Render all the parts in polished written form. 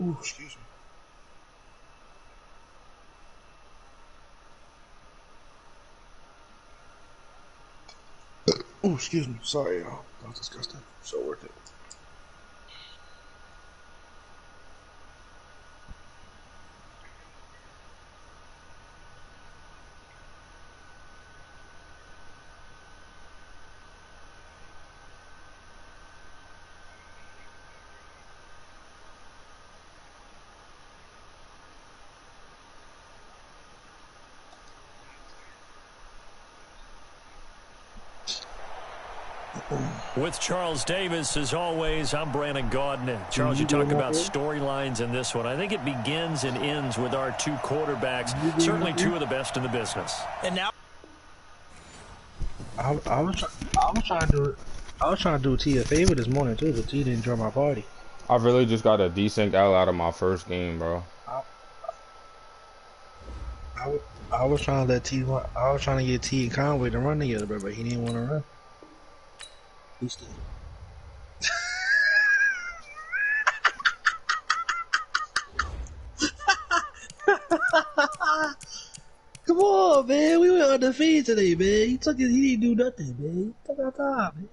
Ooh, excuse me. Ooh, excuse me. Sorry, y'all. That was disgusting. So worth it. With Charles Davis, as always, I'm Brandon Gaudin. Charles, you talk about storylines in this one. I think it begins and ends with our two quarterbacks, certainly two of the best in the business. And now, I was trying to do T a favor this morning too, but T didn't join my party. I really just got a desync out of my first game, bro. I was trying to let T. I was trying to get T and Conway to run together, but he didn't want to run. He's still. Come on, man. We went undefeated today, man. He didn't do nothing, man. He took our time, man.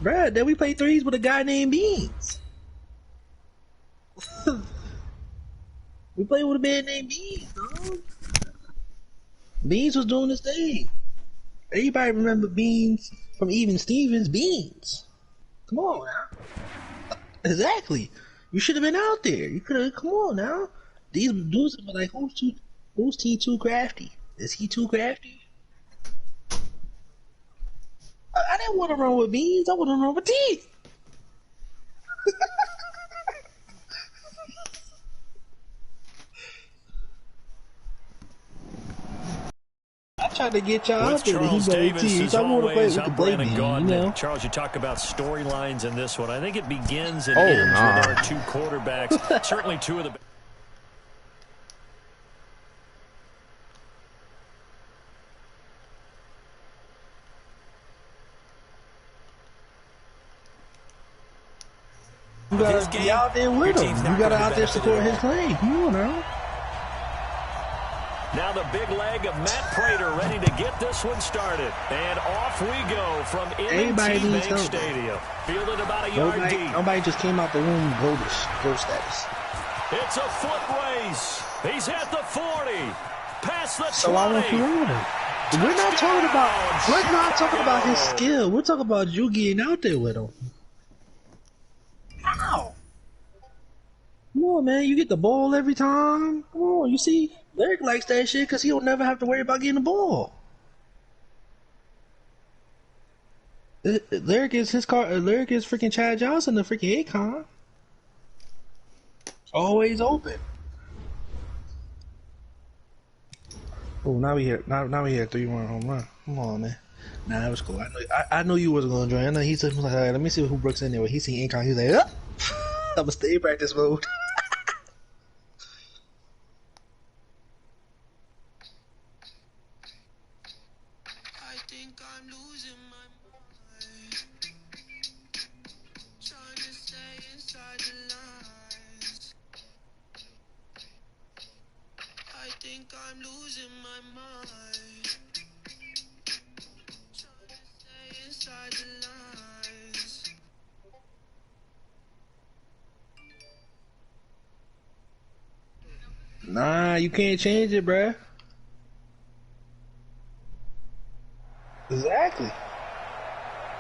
Brad, then we played threes with a guy named Beans. We played with a man named Beans, dog. Beans was doing his thing. Everybody remember Beans from Even Stevens? Beans. Come on now. Exactly. You should have been out there. You could have. Come on now. These dudes were like, who's T too crafty? Is he too crafty? I didn't want to run with Beans. I want to run with T. I tried to get y'all out there. Charles Davis, as always, I'm Brandon Gaudin. You know? Charles, you talk about storylines in this one. I think it begins and ends with our two quarterbacks, certainly two of the best. You gotta be out there with him. You gotta out there support his claim. Come on now. Now the big leg of Matt Prater ready to get this one started. And off we go from M&T Bank Stadium. Fielded about a yard deep. Nobody just came out the room goal status. It's a foot race. He's at the 40. Past the 20. So I want you on him. We're not talking about his skill. We're talking about you getting out there with him. How? Come on, man. You get the ball every time. Come on. You see, Lyric likes that shit because he'll never have to worry about getting the ball. Lyric is freaking Chad Johnson, the freaking Akon. Always open. Oh, now we here 3-1 home run. Come on, man. Nah, that was cool. I know you wasn't gonna join. I know he said, like, let me see who Brooks in there. He seen Akon. He was like, I'm gonna stay in practice mode. Nah, you can't change it, bruh. Exactly.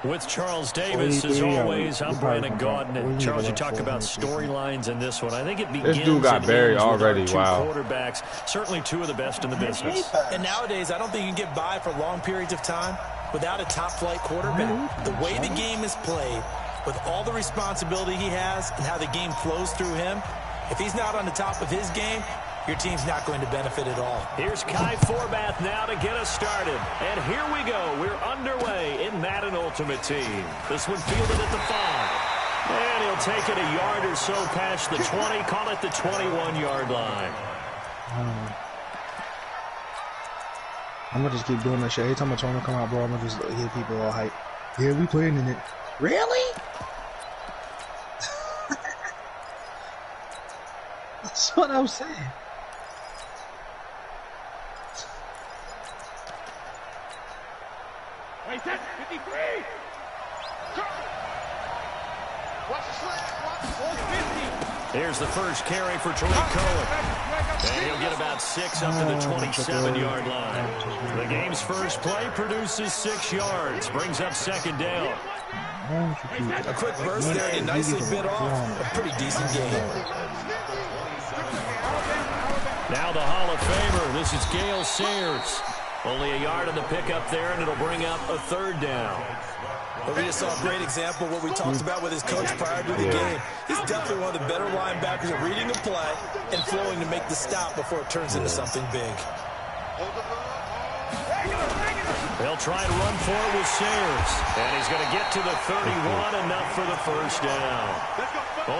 With Charles Davis, as always, I'm Brandon Gaudin. Charles, you talk about storylines in this one. I think it begins this dude got buried already. Two wow. quarterbacks, certainly two of the best in the business. And nowadays, I don't think you can get by for long periods of time without a top-flight quarterback. The way the game is played, with all the responsibility he has and how the game flows through him, if he's not on the top of his game, your team's not going to benefit at all. Here's Kai Forbath now to get us started. And here we go. We're underway in Madden Ultimate Team. This one fielded at the 5. And he'll take it a yard or so past the 20, call it the 21-yard line. I'm going to just keep doing that shit. Every time I try to come out, bro, I'm going to just get people all hype. Yeah, we playing in it. Really? That's what I'm saying. Wait, that's 53. Watch the slant. Watch 50. Here's the first carry for Tariq Cohen. And he'll get about 6 up to the 27-yard line. The game's first play produces 6 yards, brings up second down. A quick burst there and nicely bit off. A pretty decent game. Now the Hall of Famer, this is Gale Sayers. Only a yard on the pickup there, and it'll bring up a third down. But we just saw a great example of what we talked about with his coach prior to the game. He's definitely one of the better linebackers at reading a play and flowing to make the stop before it turns into something big. They'll try and run for it with Sayers. And he's going to get to the 31, enough for the first down.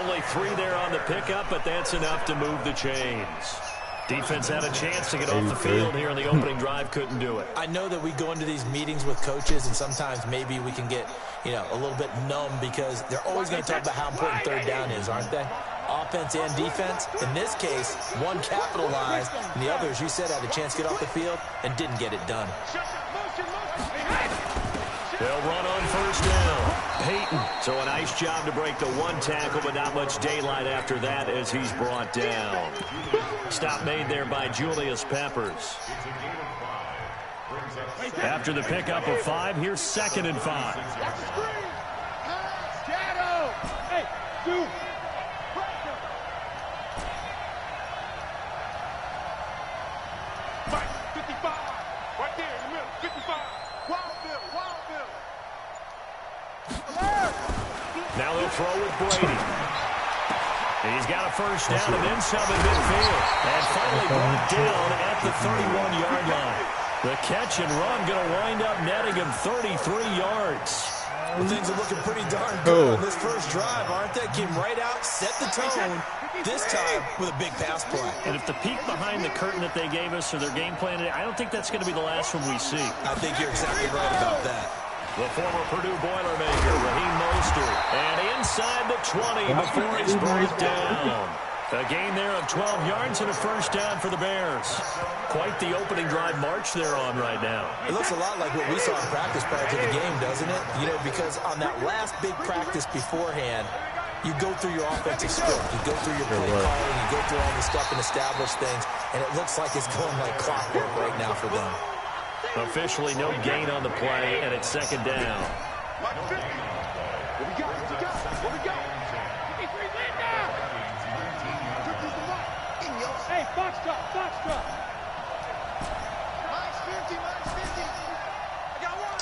Only 3 there on the pickup, but that's enough to move the chains. Defense had a chance to get off the field here in the opening drive, couldn't do it. I know that we go into these meetings with coaches, and sometimes maybe we can get, a little bit numb because they're always going to talk about how important third down is, aren't they? Offense and defense. In this case, one capitalized, and the other, as you said, had a chance to get off the field and didn't get it done. They'll run on first down. Peyton. So a nice job to break the 1 tackle, but not much daylight after that as he's brought down. Stop made there by Julius Peppers. After the pickup of 5, here's 2nd and 5. Hey, dude. Now they'll throw with Brady. He's got a first down and then some in midfield. And finally brought down at the 31-yard line. The catch and run going to wind up netting him 33 yards. Well, things are looking pretty darn good on this first drive, aren't they? Came right out, set the tone, this time with a big pass play. And if the peek behind the curtain that they gave us or their game plan, I don't think that's going to be the last one we see. I think you're exactly right about that. The former Purdue Boilermaker, Raheem Mostert. And inside the 20 before he's brought down. A gain there of 12 yards and a first down for the Bears. Quite the opening drive march they're on right now. It looks a lot like what we saw in practice prior to the game, doesn't it? Because on that last big practice beforehand, you go through your offensive script. You go through your play calling. You go through all the stuff and establish things. And it looks like it's going like clockwork right now for them. Officially no gain on the play, and it's 2nd down. Hey, Foxtrot. Minus 50. I got one.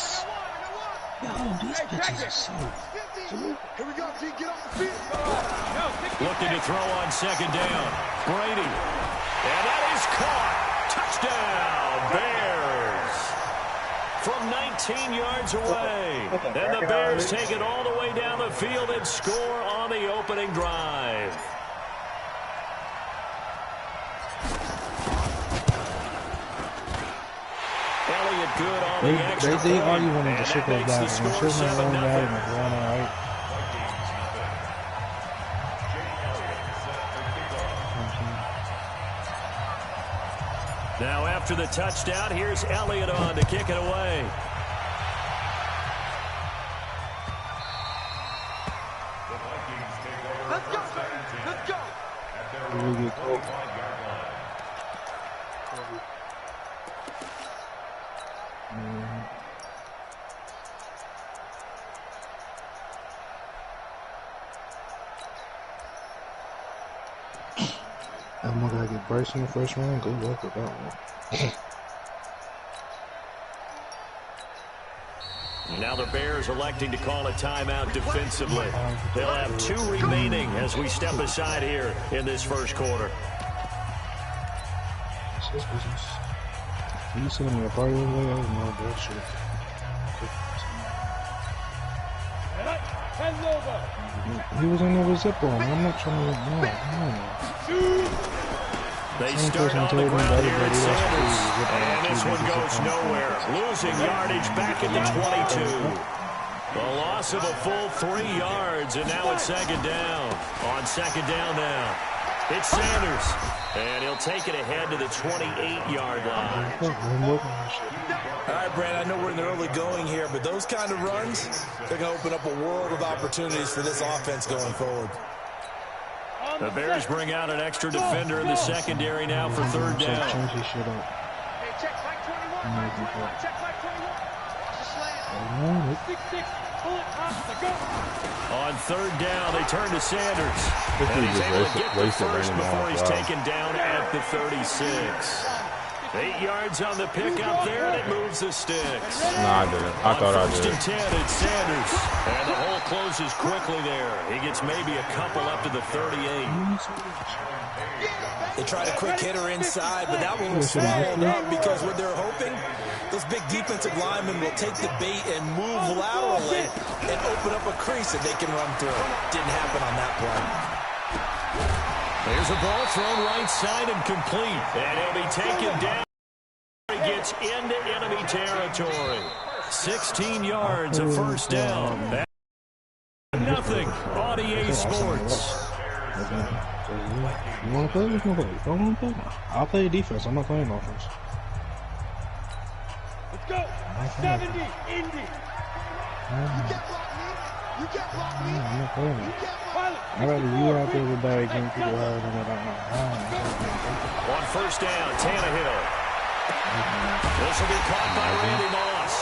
Yo, these bitches are so... Here we go, G. Get off the field. Looking to throw on 2nd down. Brady. And that is caught. Touchdown, Bears. From 19 yards away. And the Bears take it all the way down the field and score on the opening drive. Elliott good on the extra point. They argue when the shit goes down. The score 7-0. Now after the touchdown, here's Elliott on to kick it away. Let's go. I'm gonna get Bryce in the first round. Good luck with that one. Now the Bears electing to call a timeout defensively. They'll have 2 remaining as we step aside here in this first quarter. It's his business. You sending me a party away? I don't know bullshit. He was in there with zip on. I'm not trying to know. They start on the ground here at Sanders. And this one goes nowhere. Losing yardage back at the 22. A loss of a full 3 yards, and now it's second down. On second down now, it's Sanders. And he'll take it ahead to the 28-yard line. All right, Brandon, I know we're in the early going here, but those kind of runs, they're going to open up a world of opportunities for this offense going forward. The Bears bring out an extra defender in the secondary now for third down. On third down, they turn to Sanders. And he's able to get the first before he's taken down at the 36. 8 yards on the pickup there, and it moves the sticks. No, I didn't. I thought I did. First and 10, it's Sanders. And the hole closes quickly there. He gets maybe a couple up to the 38. They tried a quick hitter inside, but that one was swallowed up because what they're hoping, those big defensive linemen will take the bait and move laterally and open up a crease that they can run through. Didn't happen on that play. There's a ball thrown right side and complete. And he'll be taken down. He gets into enemy territory. 16 yards, a first down. Nothing on EA Sports. You want to play? We can play. Don't want to play? I'll play defense. I'm not playing offense. Let's go. 70, Indy. You can't block me. I'm not playing it. I'd rather you out there with Barry getting people hard than that. On first down, Tannehill. This will be caught by Randy Moss.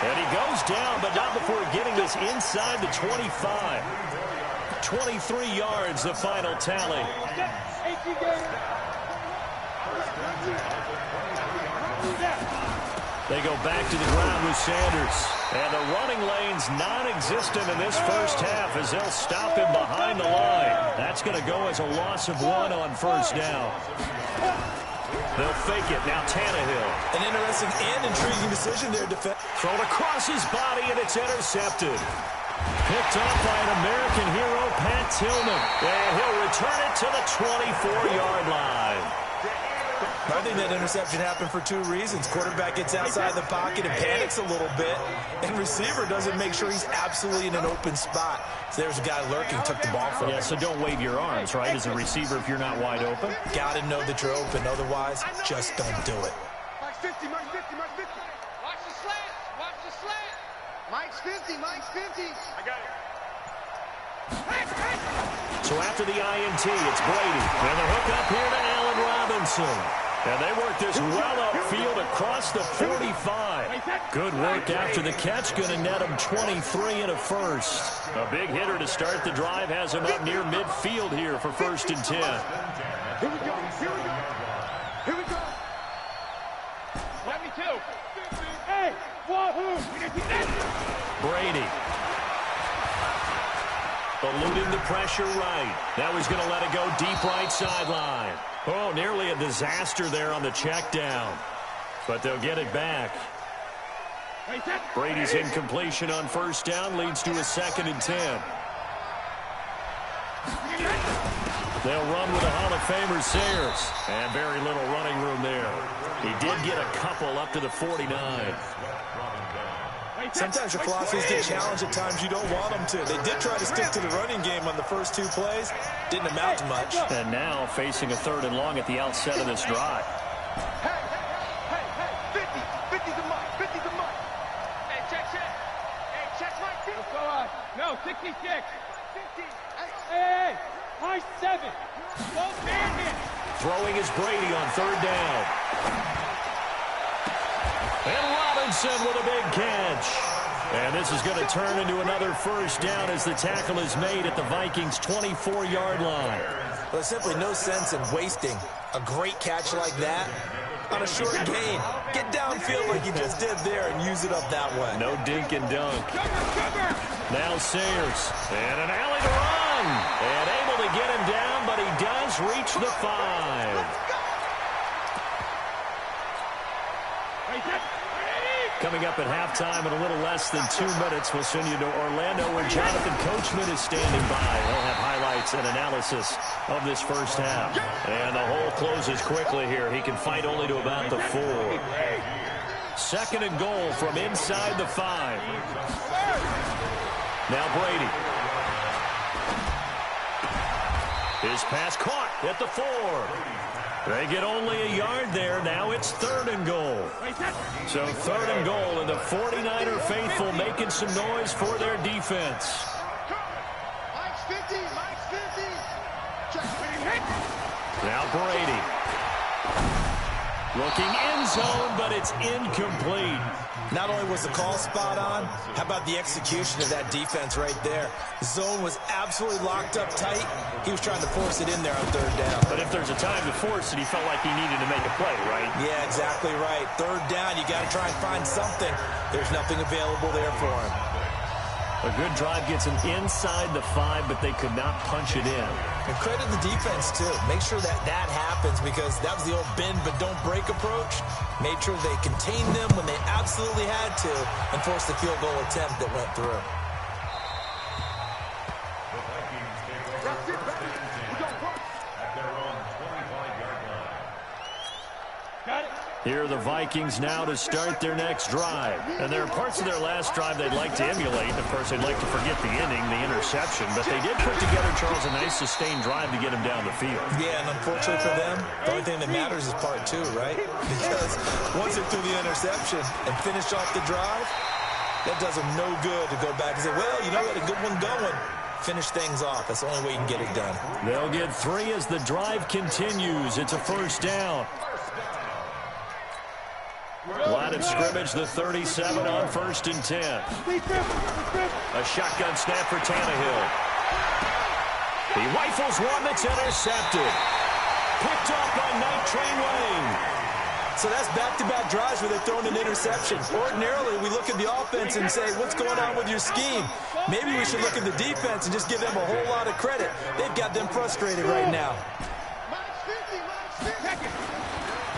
And he goes down, but not before getting this inside the 25. 23 yards, the final tally. They go back to the ground with Sanders. And the running lane's non-existent in this first half as they'll stop him behind the line. That's going to go as a loss of 1 on first down. They'll fake it. Now Tannehill. An interesting and intriguing decision there. Thrown across his body, and it's intercepted. Picked up by an American hero, Pat Tillman. And he'll return it to the 24-yard line. I think that interception happened for 2 reasons. Quarterback gets outside the pocket and panics a little bit, and receiver doesn't make sure he's absolutely in an open spot. So there's a guy lurking, took the ball from him. Yeah, so don't wave your arms, right, as a receiver if you're not wide open. Got to know that you're open. Otherwise, just don't do it. Mike's 50, Mike's 50, Mike's 50. Watch the slant, watch the slant. Mike's 50, Mike's 50. I got it. So after the INT, it's Brady. And the hook up here to Allen Robinson. And they work this well upfield across the 45. Good work after the catch. Going to net him 23 and a first. A big hitter to start the drive has him up near midfield here for first and 10. Here we go, here we go. Here we go. Let me too. Hey, wahoo. Brady. Eluding the pressure right. Now he's going to let it go deep right sideline. Oh, nearly a disaster there on the check down. But they'll get it back. Brady's incompletion on first down leads to a 2nd and 10. They'll run with the Hall of Famer Sayers. And very little running room there. He did get a couple up to the 49. Sometimes your philosophies get challenged at times you don't want them to. They did try to stick to the running game on the first 2 plays. Didn't amount to much. And now facing a 3rd and long at the outset of this drive. Hey, 50 to Mike, 50 to Mike. Hey, check. Hey, check Mike. Let's go on. No, 66. 50. Hey, high 7. Go man here. Throwing is Brady on 3rd down. And Robinson with a big catch. And this is going to turn into another first down as the tackle is made at the Vikings' 24-yard line. Well, there's simply no sense in wasting a great catch like that on a short gain. Get downfield like you just did there and use it up that way. No dink and dunk. Now Sayers. And an alley to run. And able to get him down, but he does reach the 5. Coming up at halftime in a little less than 2 minutes, we'll send you to Orlando where Jonathan Coachman is standing by. He'll have highlights and analysis of this first half. And the hole closes quickly here. He can fight only to about the 4. 2nd and goal from inside the 5. Now Brady. His pass caught at the 4. They get only a yard there. Now it's 3rd and goal. So 3rd and goal, and the 49er faithful making some noise for their defense. Now Brady. Looking end zone, but it's incomplete. Not only was the call spot on, how about the execution of that defense right there? The zone was absolutely locked up tight. He was trying to force it in there on 3rd down. But if there's a time to force it, he felt like he needed to make a play, right? Yeah, exactly right. 3rd down, you got to try and find something. There's nothing available there for him. A good drive gets him inside the 5, but they could not punch it in. And credit the defense, too. Make sure that happens, because that was the old bend but don't break approach. Made sure they contained them when they absolutely had to and forced the field goal attempt that went through. Here are the Vikings now to start their next drive. And there are parts of their last drive they'd like to emulate. Of course, they'd like to forget the inning, the interception. But they did put together, Charles, a nice sustained drive to get him down the field. Yeah, and unfortunately for them, the only thing that matters is part 2, right? Because once they threw the interception and finished off the drive, that does them no good to go back and say, well, you know, we had a good one going. Finish things off. That's the only way you can get it done. They'll get 3 as the drive continues. It's a 1st down. Line of scrimmage, the 37 on 1st and 10. A shotgun snap for Tannehill. He rifles one that's intercepted. Picked off by Night Train Wayne. So that's back-to-back drives where they're throwing an interception. Ordinarily, we look at the offense and say, what's going on with your scheme? Maybe we should look at the defense and just give them a whole lot of credit. They've got them frustrated right now.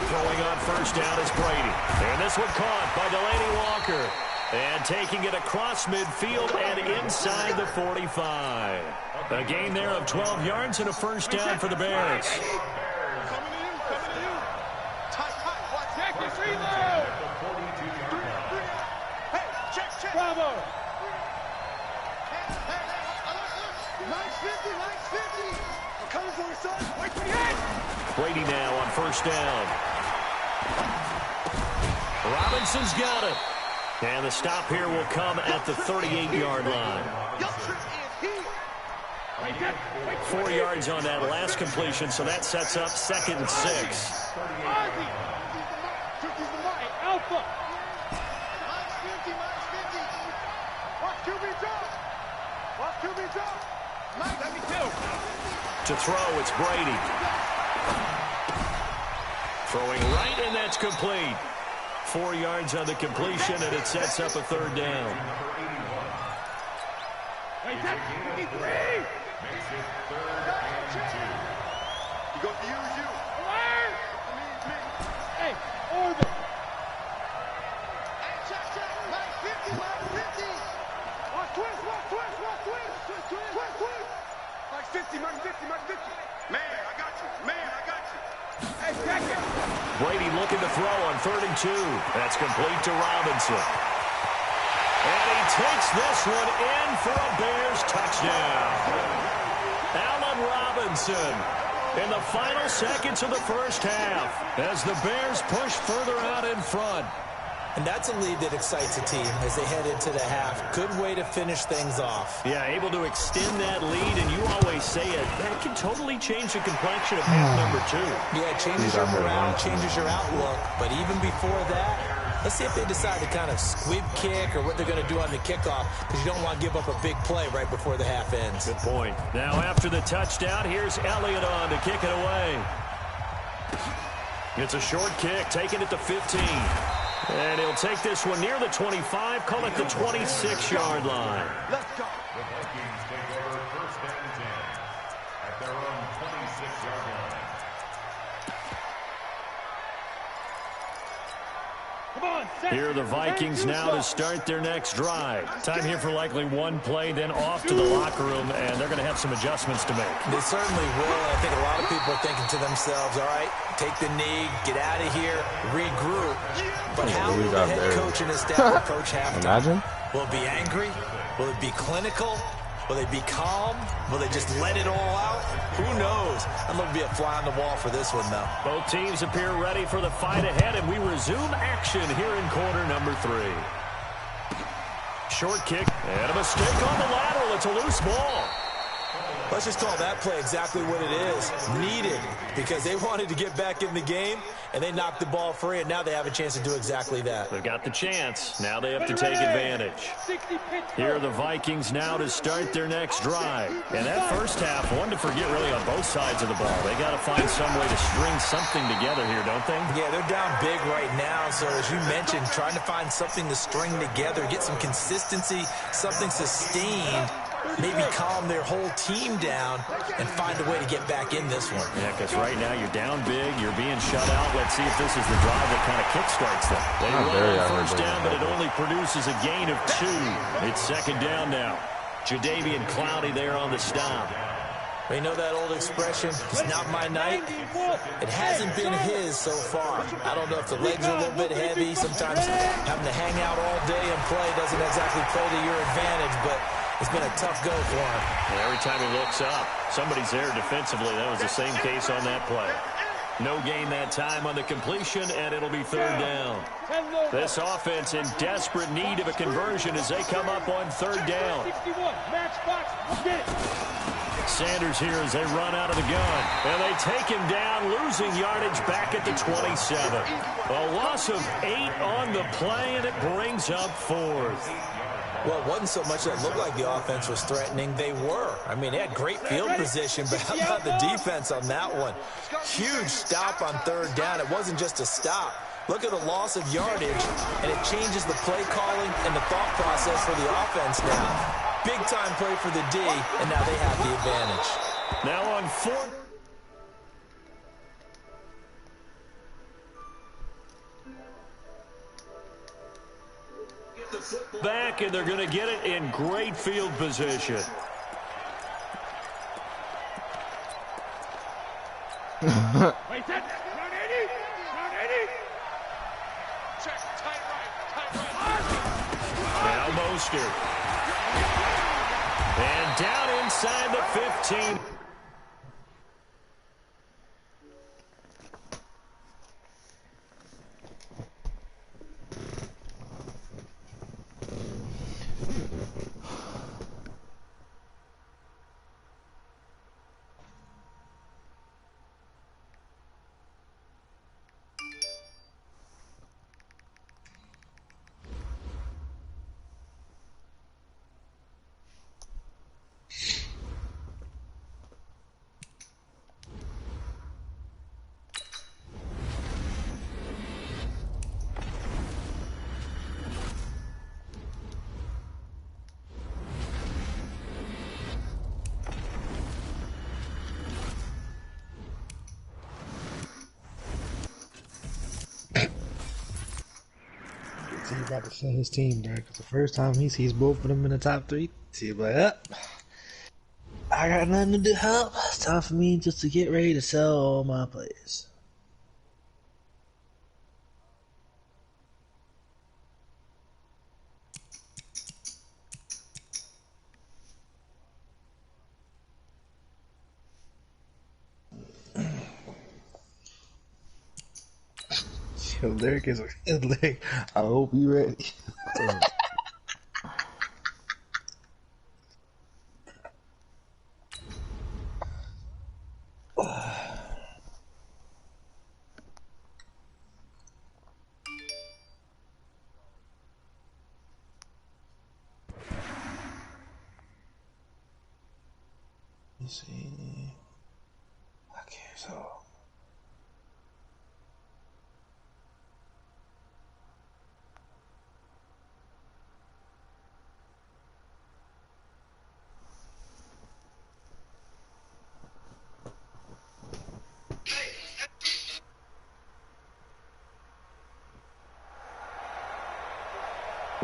Throwing on 1st down is Brady. And this one caught by Delaney Walker. And taking it across midfield and inside the 45. A gain there of 12 yards and a 1st down for the Bears. Bravo! Brady now on 1st down. Robinson's got it. And the stop here will come at the 38-yard line. 4 yards on that last completion, so that sets up 2nd and 6. Alpha! To throw, it's Brady. Throwing right, and that's complete. 4 yards on the completion, and it sets up a 3rd down. Hey, orbit! Brady looking to throw on 3rd and 2. That's complete to Robinson. And he takes this one in for a Bears touchdown. Allen Robinson in the final seconds of the 1st half as the Bears push further out in front. And that's a lead that excites a team as they head into the half. Good way to finish things off. Yeah, able to extend that lead, and you always say it. That can totally change the complexion of half number 2. Yeah, it changes your morale, changes your outlook. But even before that, let's see if they decide to kind of squib kick or what they're going to do on the kickoff, because you don't want to give up a big play right before the half ends. Good point. Now after the touchdown, here's Elliott on to kick it away. It's a short kick, taking it to 15. And he'll take this one near the 25, call it the 26-yard line. Let's go. The Vikings take over 1st and 10 at their own 26-yard line. Here are the Vikings now to start their next drive. Time here for likely one play, then off to the locker room, and they're going to have some adjustments to make. They certainly will. I think a lot of people are thinking to themselves, all right, take the knee, get out of here, regroup. But how will the head coach and his staff approach halftime? Imagine. Will it be angry? Will it be clinical? Will they be calm? Will they just let it all out? Who knows? I'd love to be a fly on the wall for this one, though. Both teams appear ready for the fight ahead, and we resume action here in quarter number 3. Short kick, and a mistake on the lateral. It's a loose ball. Let's just call that play exactly what it is. Needed, because they wanted to get back in the game, and they knocked the ball free, and now they have a chance to do exactly that. They've got the chance. Now they have to take advantage. Here are the Vikings now to start their next drive. And that first half, one to forget really on both sides of the ball. They got to find some way to string something together here, don't they? Yeah, they're down big right now, so as you mentioned, trying to find something to string together, get some consistency, something sustained, maybe calm their whole team down and find a way to get back in this one. Yeah, because right now you're down big, you're being shut out. Let's see if this is the drive that kind of kickstarts them. They run on first down, but it only produces a gain of 2. It's second down now. Jadeveon Clowney there on the stop. You know that old expression, it's not my night? It hasn't been his so far. I don't know if the legs are a little bit heavy. Sometimes having to hang out all day and play doesn't exactly play to your advantage, but it's been a tough go for him. Well, every time he looks up, somebody's there defensively. That was the same case on that play. No gain that time on the completion, and it'll be third down. This offense in desperate need of a conversion as they come up on third down. Sanders here as they run out of the gun. And they take him down, losing yardage back at the 27. A loss of 8 on the play, and it brings up 4th. Well, it wasn't so much that it looked like the offense was threatening. They were. I mean, they had great field position, but how about the defense on that one? Huge stop on third down. It wasn't just a stop. Look at the loss of yardage, and it changes the play calling and the thought process for the offense now. Big-time play for the D, and now they have the advantage. Now on 4th. Back, and they're going to get it in great field position. Now Mostert. And down inside the 15. He's about to send his team, bro. Because the first time he sees both of them in the top 3, he's like, up. I got nothing to do. Help. It's time for me just to get ready to sell all my players. Yo, Derek is like, I hope you ready. Let's see. Okay, so.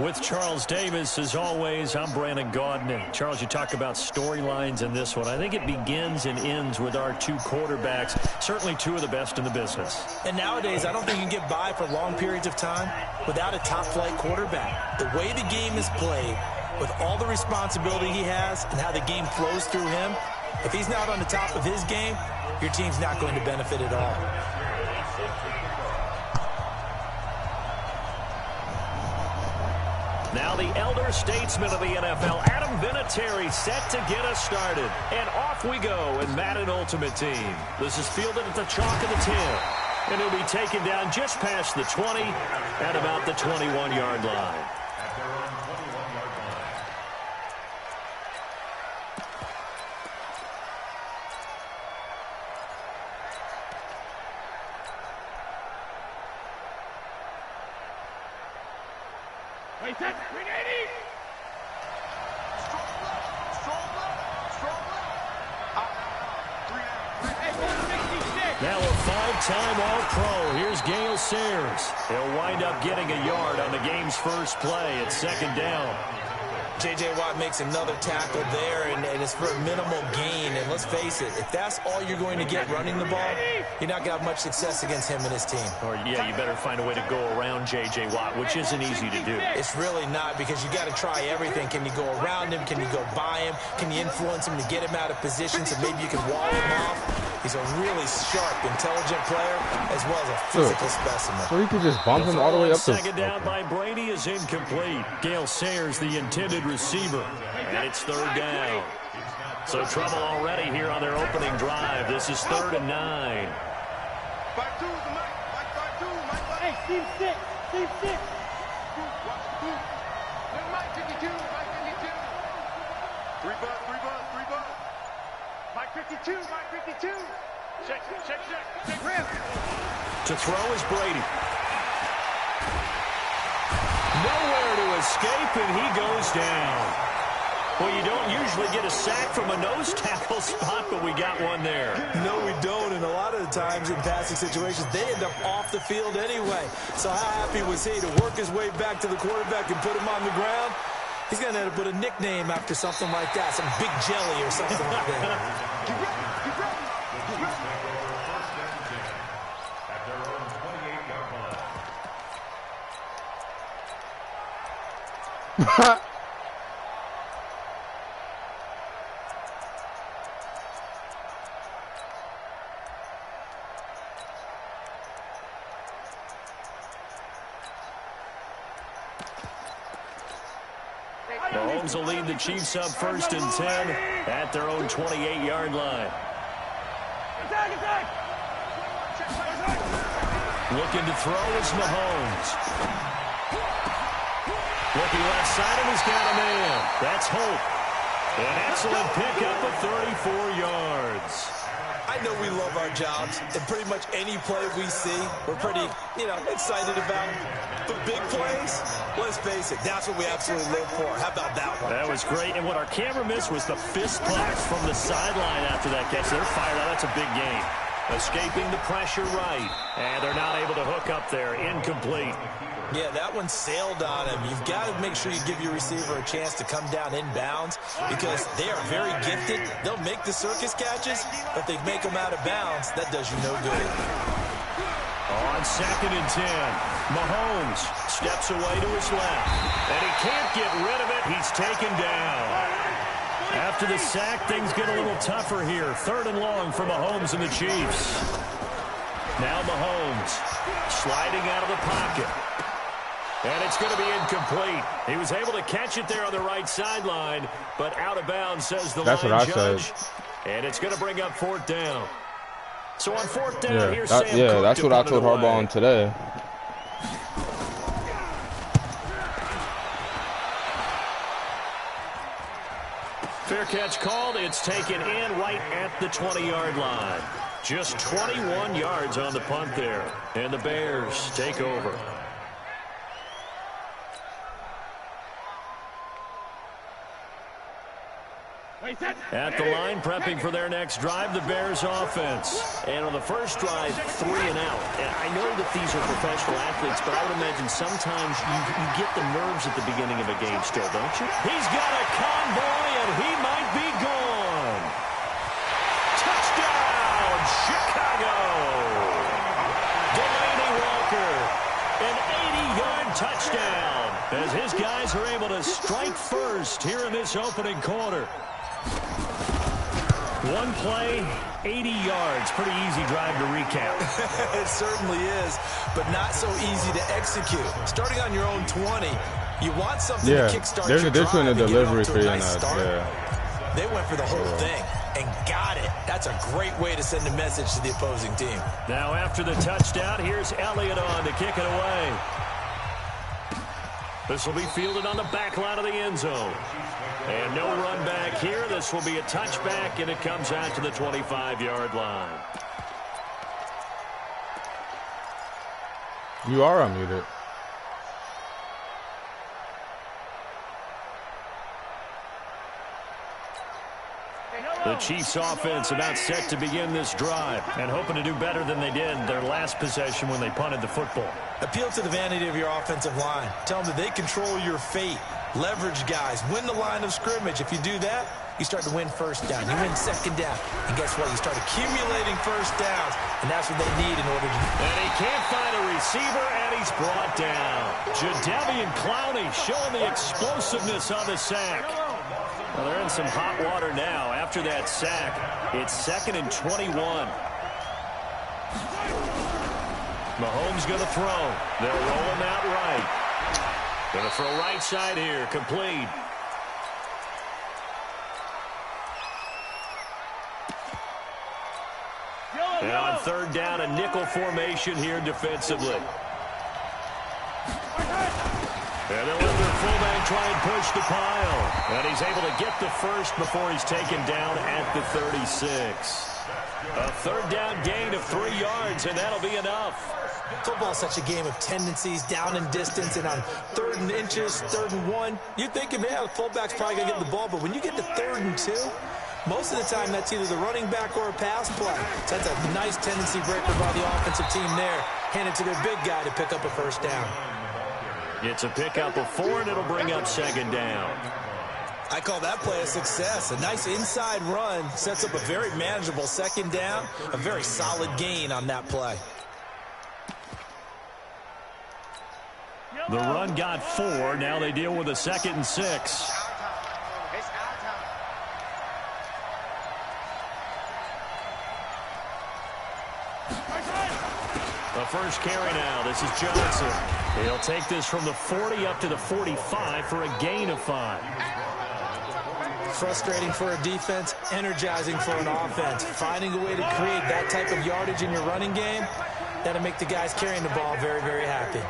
With Charles Davis, as always, I'm Brandon Gaudin. Charles, you talk about storylines in this one. I think it begins and ends with our two quarterbacks, certainly two of the best in the business. And nowadays, I don't think you can get by for long periods of time without a top-flight quarterback. The way the game is played, with all the responsibility he has and how the game flows through him, if he's not on the top of his game, your team's not going to benefit at all. Now the elder statesman of the NFL, Adam Vinatieri, set to get us started. And off we go in Madden Ultimate Team. This is fielded at the chalk of the 10. And he'll be taken down just past the 20 at about the 21-yard line. Wait, set, 380! Now a five-time All-Pro. Here's Gale Sayers. He'll wind up getting a yard on the game's first play at second down. J.J. Watt makes another tackle there, and it's for a minimal gain. And let's face it, if that's all you're going to get running the ball, you're not going to have much success against him and his team. Or, yeah, you better find a way to go around J.J. Watt, which isn't easy to do. It's really not, because you got to try everything. Can you go around him? Can you go by him? Can you influence him to get him out of position so maybe you can wall him off? He's a really sharp, intelligent player, as well as a physical specimen. So you could just bump him all the way up to... Second down by Brady is incomplete. Gale Sayers, the intended receiver. And it's third down. So trouble already here on their opening drive. This is 3rd and 9. 5-2 is the mic. Mike 5-2. Hey, Steve 6. Steve 6. Mike 52. Mike 52. 3 bucks. Mike 52. Mike 52. Check. Rim. To throw is Brady. Nowhere to escape, and he goes down. Well, you don't usually get a sack from a nose tackle spot, but we got one there. No, we don't, and a lot of the times in passing situations, they end up off the field anyway. So how happy was he to work his way back to the quarterback and put him on the ground? He's going to end up with a nickname after something like that, some Big Jelly or something like that. Get ready. First and 10 at their own 28-yard line. Mahomes will lead the Chiefs up 1st and 10 at their own 28-yard line. Looking to throw is Mahomes. Looking left side, and he's got a man. That's Hope. An excellent pickup of 34 yards. I know we love our jobs, and pretty much any play we see, we're pretty, excited about. But big plays, let's face it, that's what we absolutely live for. How about that one? That was great, and what our camera missed was the fist pump from the sideline after that catch. They're fired out. That's a big gain. Escaping the pressure right, and they're not able to hook up there. Incomplete. Yeah, that one sailed on him. You've got to make sure you give your receiver a chance to come down inbounds because they are very gifted. They'll make the circus catches, but they make them out of bounds. That does you no good. On 2nd and 10, Mahomes steps away to his left, and he can't get rid of it. He's taken down. After the sack, things get a little tougher here. 3rd and long for Mahomes and the Chiefs. Now Mahomes sliding out of the pocket. And it's going to be incomplete. He was able to catch it there on the right sideline, but out of bounds, says the line judge. And it's going to bring up 4th down. So on 4th down, here's Sam Cook. Yeah, that's what I told Harbaugh on today. Fair catch called. It's taken in right at the 20-yard line. Just 21 yards on the punt there. And the Bears take over. At the line, prepping for their next drive, the Bears offense. And on the first drive, 3 and out. And I know that these are professional athletes, but I would imagine sometimes you get the nerves at the beginning of a game still, don't you? He's got a convoy, and he might be gone. Touchdown, Chicago! Delaney Walker, an 80-yard touchdown, as his guys are able to strike first here in this opening quarter. One play, 80 yards. Pretty easy drive to recap. It certainly is, but not so easy to execute. Starting on your own 20, you want something to kickstart there's your a difference in the delivery fee on nice that. Yeah. They went for the whole thing and got it. That's a great way to send a message to the opposing team. Now after the touchdown, here's Elliott on to kick it away. This will be fielded on the back line of the end zone. And no run back here. This will be a touchback, and it comes out to the 25-yard line. You are unmuted. The Chiefs offense about set to begin this drive and hoping to do better than they did their last possession when they punted the football. Appeal to the vanity of your offensive line. Tell them that they control your fate. Leverage guys. Win the line of scrimmage. If you do that, you start to win first down. You win second down. And guess what? You start accumulating first downs. And that's what they need in order to... And he can't find a receiver, and he's brought down. Jadeveon Clowney showing the explosiveness on the sack. Well, they're in some hot water now. After that sack, it's 2nd and 21. Mahomes going to throw. They'll roll him out right. Going to throw right side here. Complete. And on 3rd down, a nickel formation here defensively. And they'll let their fullback try and push the pile. And he's able to get the first before he's taken down at the 36. A 3rd down gain of 3 yards, and that'll be enough. Football's such a game of tendencies, down and distance, and on 3rd and inches, 3rd and 1, you're thinking, man, the fullback's probably going to get the ball. But when you get to 3rd and 2, most of the time that's either the running back or a pass play. So that's a nice tendency breaker by the offensive team there. Hand it to their big guy to pick up a first down. It's a pickup of 4, and it'll bring up 2nd down. I call that play a success. A nice inside run sets up a very manageable 2nd down. A very solid gain on that play. The run got 4. Now they deal with a 2nd and 6. The first carry now. This is Johnson. He'll take this from the 40 up to the 45 for a gain of 5. Frustrating for a defense, energizing for an offense. Finding a way to create that type of yardage in your running game, that'll make the guys carrying the ball very, very happy.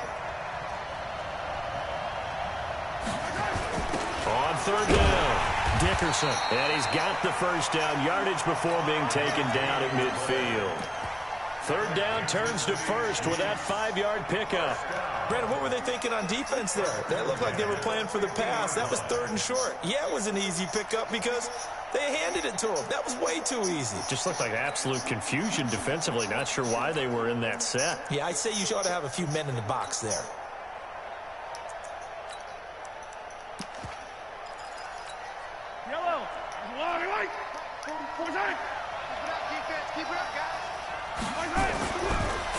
On 3rd down, Dickerson. And he's got the first down yardage before being taken down at midfield. 3rd down turns to 1st with that 5-yard pickup. Brandon, what were they thinking on defense there? That looked like they were playing for the pass. That was 3rd and short. Yeah, it was an easy pickup because they handed it to him. That was way too easy. Just looked like absolute confusion defensively. Not sure why they were in that set. Yeah, I'd say you ought to have a few men in the box there. Yellow. Long right. 44. Keep it up, guys.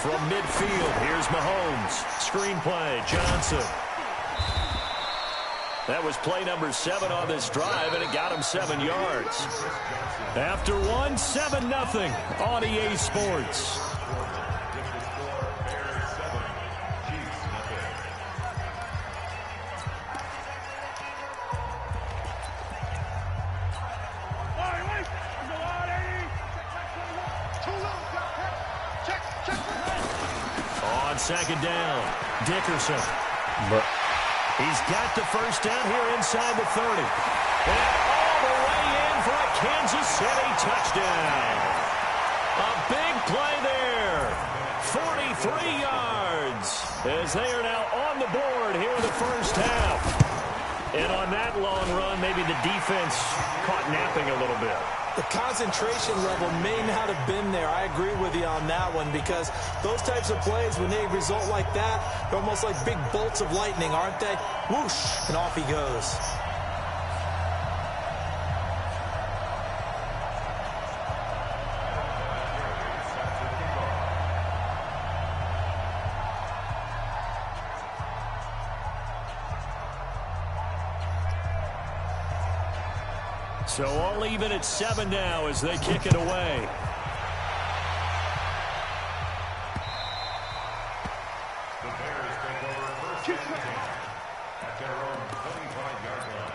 From midfield, here's Mahomes. Screen play, Johnson. That was play number 7 on this drive, and it got him 7 yards. After 1, 7-0 on EA Sports. On 2nd down, Dickerson. But he's got the first down here inside the 30. And all the way in for a Kansas City touchdown. A big play there. 43 yards as they are now on the board here in the first half. And on that long run, maybe the defense caught napping a little bit. The concentration level may not have been there. I agree with you on that one, because those types of plays, when they result like that, they're almost like big bolts of lightning, aren't they? Whoosh, and off he goes. So all even at 7 now as they kick it away. The Bears take over first and 10 at their own 25-yard line.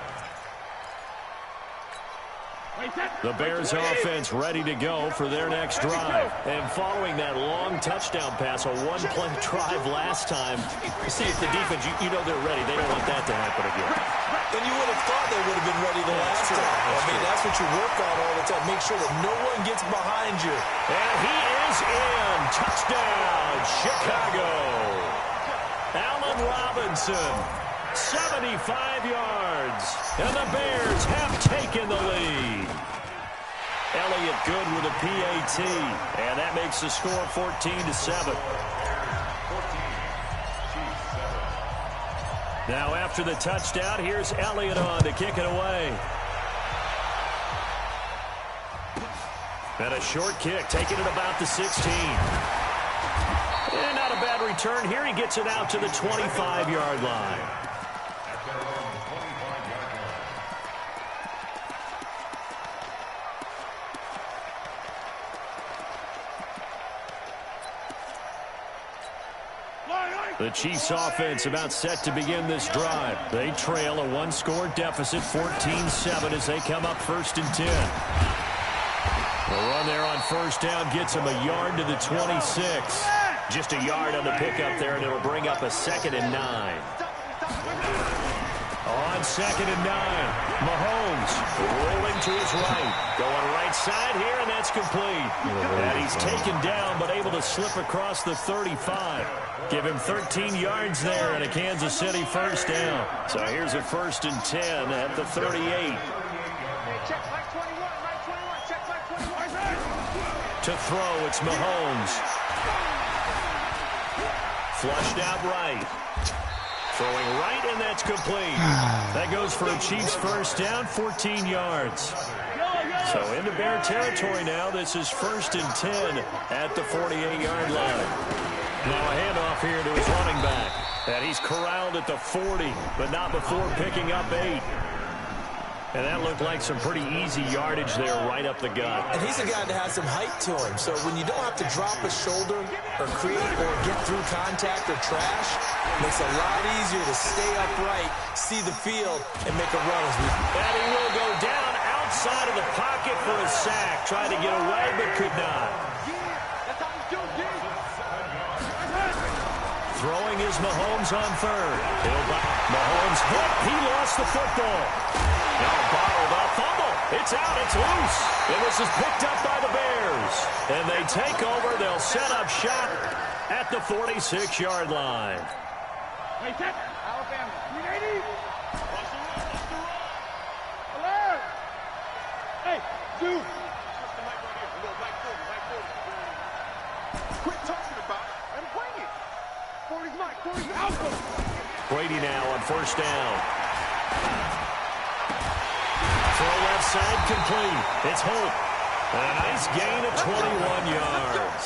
The Bears offense ready to go for their next drive. And following that long touchdown pass, a one-play drive last time, you see if the defense, you know they're ready. They don't want that to happen again. And you would have thought they would have been ready the last time. I mean, that's what you work on all the time. Make sure that no one gets behind you. And he is in. Touchdown, Chicago. Allen Robinson, 75 yards. And the Bears have taken the lead. Elliott good with a PAT. And that makes the score 14-7. Now after the touchdown, here's Elliott on to kick it away. And a short kick, taking it about the 16. And not a bad return here. He gets it out to the 25-yard line. The Chiefs offense about set to begin this drive. They trail a one-score deficit, 14-7 as they come up 1st and 10. The run there on first down gets him a yard to the 26. Just a yard on the pickup there, and it'll bring up a 2nd and 9. On 2nd and 9, Mahomes rolling to his right. Going right side here, and that's complete. And he's taken down, but able to slip across the 35. Give him 13 yards there and a Kansas City first down. So here's a 1st and 10 at the 38. To throw, it's Mahomes. Flushed out right. Throwing right, and that's complete. That goes for a Chiefs first down, 14 yards. So into Bear territory now. This is 1st and 10 at the 48-yard line. Now a handoff here to his running back. And he's corralled at the 40, but not before picking up 8. And that looked like some pretty easy yardage there right up the gut. And he's a guy that has some height to him. So when you don't have to drop a shoulder or create or get through contact or trash, it makes it a lot easier to stay upright, see the field, and make a run. And he will go down outside of the pocket for a sack. Tried to get away, but could not. Throwing is Mahomes on 3rd. Mahomes hit. He lost the football. Now bottled up. Fumble. It's out. It's loose. And this is picked up by the Bears. And they take over. They'll set up shop at the 46-yard line. Hey, set. Alabama. 380. Alert. Hey, dude. Quit talking about it and bring it. 40's Mike. 40's Alpha. Brady now on first down. Throw left side complete. It's Holt. A nice gain of 21 yards.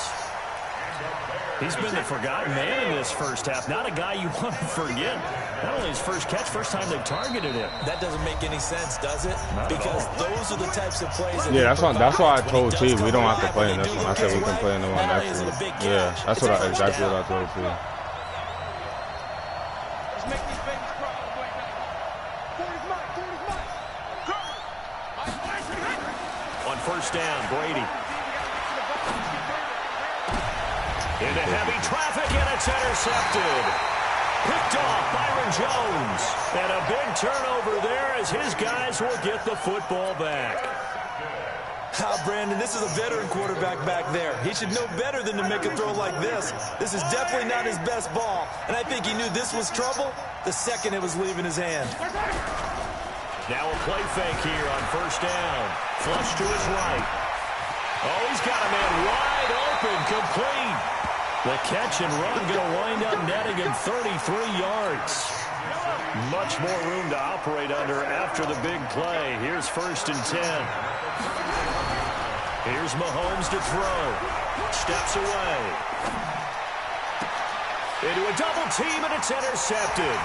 He's been the forgotten man in this first half. Not a guy you want to forget. Not only his first catch, first time they've targeted him. That doesn't make any sense, does it? Because those are the types of plays that that's why I told T we don't have to play in this one. I said we can play in the one next week. Yeah, that's exactly what I told T. First down, Brady. Into heavy traffic, and it's intercepted. Picked off Byron Jones. And a big turnover there as his guys will get the football back. Brandon, this is a veteran quarterback back there. He should know better than to make a throw like this. This is definitely not his best ball. And I think he knew this was trouble the second it was leaving his hand. Now a play fake here on first down. Flush to his right. Oh, he's got a man wide open, complete. The catch and run going to wind up netting him 33 yards. Much more room to operate under after the big play. Here's 1st and 10. Here's Mahomes to throw. Steps away. Into a double team, and it's intercepted.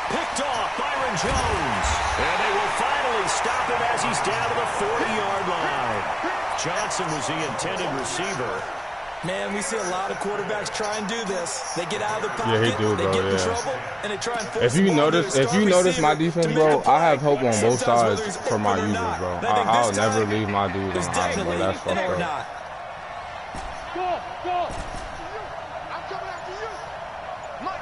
Picked off Byron Jones. And they will finally stop him as he's down to the 40-yard line. Johnson was the intended receiver. Man, we see a lot of quarterbacks try and do this. They get out of the pocket, Yeah, he do, bro, they get in trouble, and they try and force If you notice my defense, bro, I have hope on both sides for my users, bro. I'll never leave my dude on high, bro. That's fucked up. Go! I'm coming after you. Mike,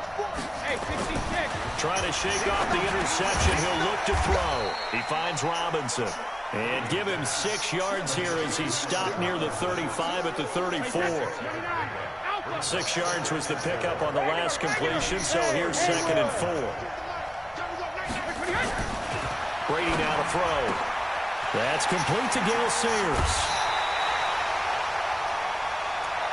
hey, 66. Trying to shake off the interception. He'll look to throw. He finds Robinson. And give him 6 yards here as he stopped near the 35 at the 34. 6 yards was the pickup on the last completion, so here's 2nd and 4. Brady now to throw. That's complete to Gale Sayers.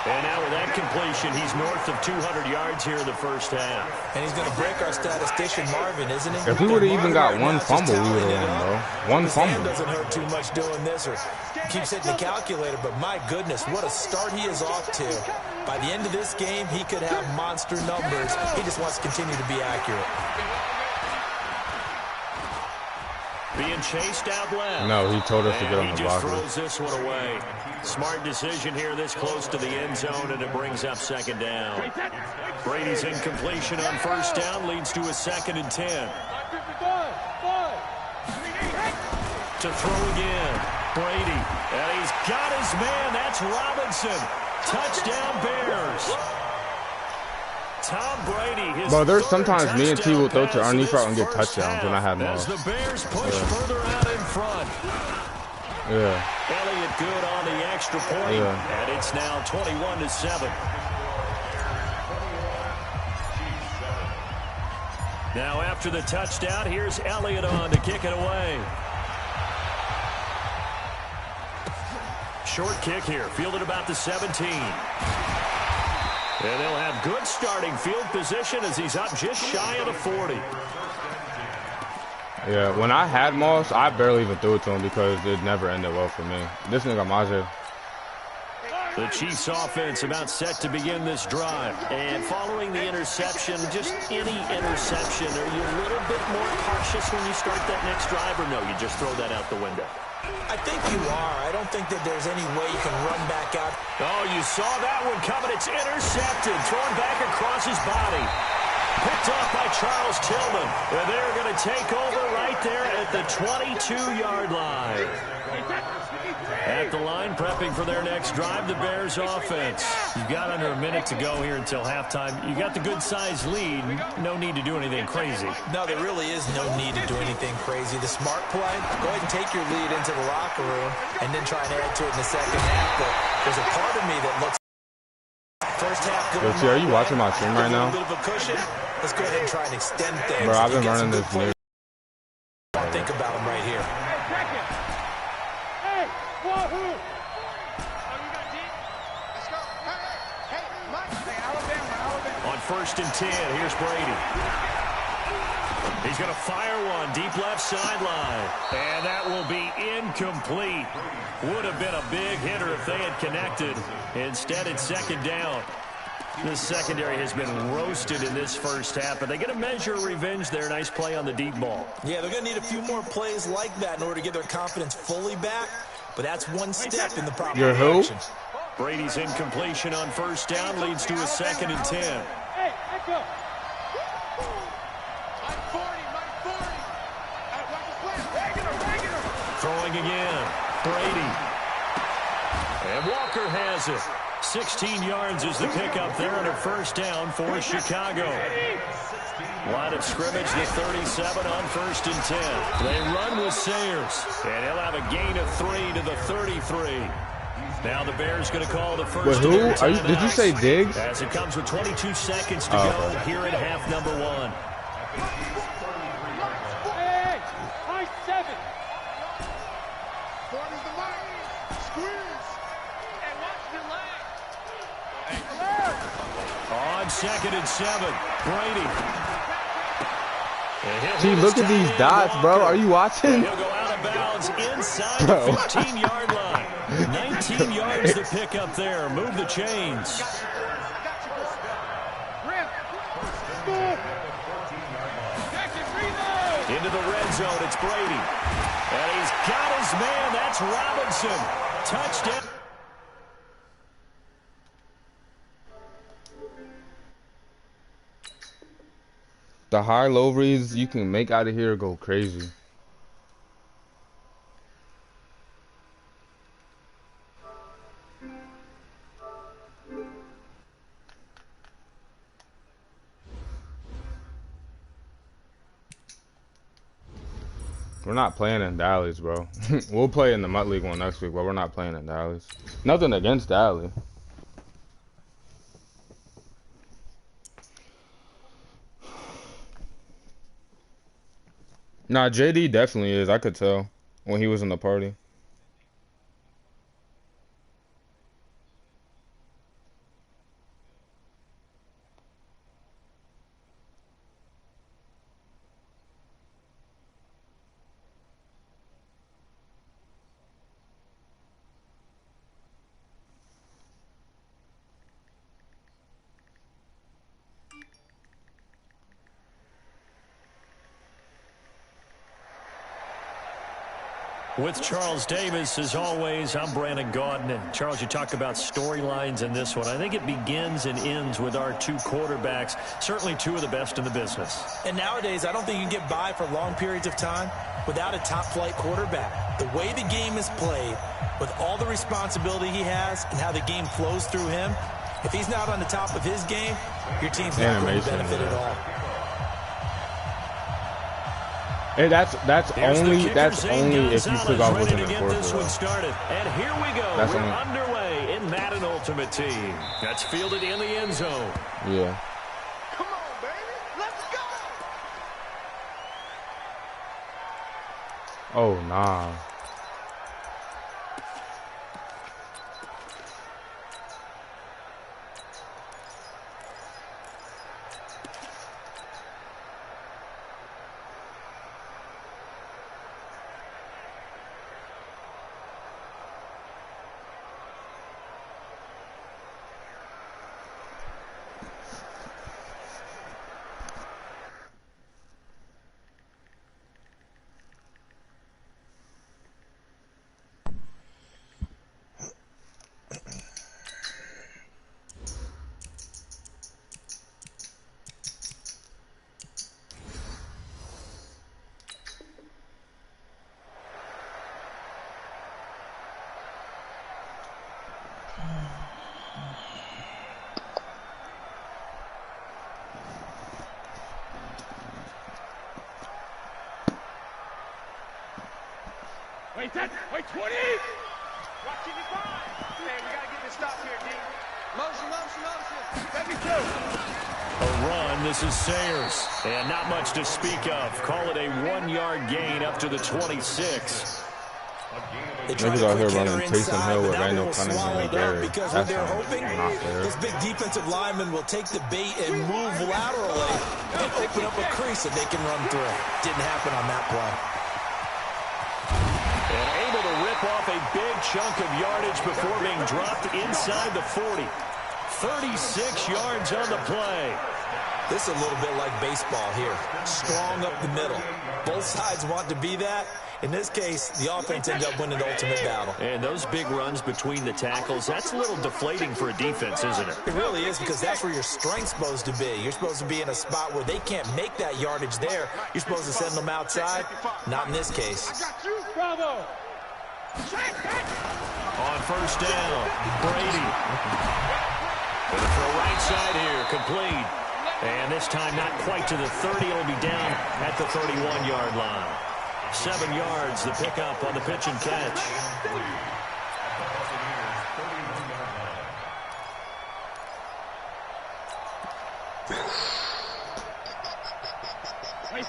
And now with that completion, he's north of 200 yards here in the first half. And he's going to break our statistician Marvin, isn't he? If we would have even got one fumble, we would have won, bro. One fumble. Doesn't hurt too much doing this or keeps hitting the calculator, but my goodness, what a start he is off to. By the end of this game, he could have monster numbers. He just wants to continue to be accurate. Being chased out left. No, he told us to get on the block. He just throws this one away. Smart decision here this close to the end zone, and it brings up 2nd down. Brady's incompletion on 1st down leads to a 2nd and 10. To throw again. Brady. And he's got his man. That's Robinson. Touchdown Bears. Tom Brady, his Bro, there's sometimes me and T will throw to underneath route and get touchdowns when I have As Moss. the Bears push further out in front. Yeah. Elliott good on the extra point. Yeah. And it's now 21-7. Now after the touchdown, here's Elliott on to kick it away. Short kick here, fielded about the 17. And they'll have good starting field position as he's up just shy of the 40. Yeah, when I had Moss, I barely even threw it to him because it never ended well for me. This nigga Maje. The Chiefs offense about set to begin this drive. And following the interception, just any interception, are you a little bit more cautious when you start that next drive, or no, you just throw that out the window? I think you are. I don't think that there's any way you can run back out. Oh, you saw that one coming. It's intercepted. Thrown back across his body. Picked off by Charles Tillman. And they're going to take over right there at the 22-yard line. At the line, prepping for their next drive, the Bears offense. You've got under a minute to go here until halftime. You got the good-sized lead. No need to do anything crazy. No, there really is no need to do anything crazy. The smart play, go ahead and take your lead into the locker room and then try and add to it in the second half. But there's a part of me that looks first half good. Yo, T, are you watching my stream right now? A little bit of a cushion. Let's go ahead and try and extend things. Bro, I've been running this new. Think about him right here. On 1st and 10, here's Brady. He's going to fire one deep left sideline. And that will be incomplete. Would have been a big hitter if they had connected. Instead, it's 2nd down. The secondary has been roasted in this first half, but they get a measure of revenge there. Nice play on the deep ball. Yeah, they're going to need a few more plays like that in order to get their confidence fully back, but that's one step in the proper direction. Brady's incompletion on 1st down leads to a 2nd and 10. Hey, echo. Throwing again. Brady. And Walker has it. 16 yards is the pickup there on a 1st down for Chicago. Line of scrimmage, the 37 on 1st and 10. They run with Sayers, and he'll have a gain of 3 to the 33. Now the Bears going to call the first. Wait, who? Did you say Diggs? As it comes with 22 seconds to go here in half number 1. Hey, high 7. On 2nd and 7, Brady. Gee, look at these dots, bro. Are you watching? He'll go out of bounds inside the 15-yard line. 19 yards to pick up there. Move the chains. Into the red zone, it's Brady. And he's got his man. That's Robinson. Touchdown. The high-low reads you can make out of here go crazy. We're not playing in Dallas, bro. We'll play in the Mutt League one next week, but we're not playing in Dallas. Nothing against Dallas. Nah, JD definitely is. I could tell when he was in the party. With Charles Davis, as always, I'm Brandon Gaudin. And Charles, you talk about storylines in this one. I think it begins and ends with our two quarterbacks, certainly two of the best in the business. And nowadays, I don't think you can get by for long periods of time without a top-flight quarterback. The way the game is played, with all the responsibility he has and how the game flows through him, if he's not on the top of his game, your team's not going to benefit at all. Hey, that's only if you took off with an enforcer. And here we go. We're underway in Madden Ultimate Team. That's fielded in the end zone. Yeah. Come on, baby. Let's go. Oh, nah. Wait, 20! Watch it behind! Hey, we gotta get this stop here, D. Motion. Baby two. A run, this is Sayers. And not much to speak of. Call it a 1-yard gain up to the 26. Niggas out here running Taysom Hill with Randall Cunningham and Garrett. Because That's they're hoping not fair. this big defensive lineman will take the bait and move laterally and open up a crease that they can run through. Didn't happen on that play. And able to rip off a big chunk of yardage before being dropped inside the 40. 36 yards on the play. This is a little bit like baseball here. Strong up the middle. Both sides want to be that. In this case, the offense ends up winning the ultimate battle. And those big runs between the tackles, that's a little deflating for a defense, isn't it? It really is, because that's where your strength's supposed to be. You're supposed to be in a spot where they can't make that yardage there. You're supposed to send them outside. Not in this case. Bravo! On first down, Brady. Going to throw right side here, complete. And this time not quite to the 30. It'll be down at the 31-yard line. 7 yards, the pickup on the pitch and catch.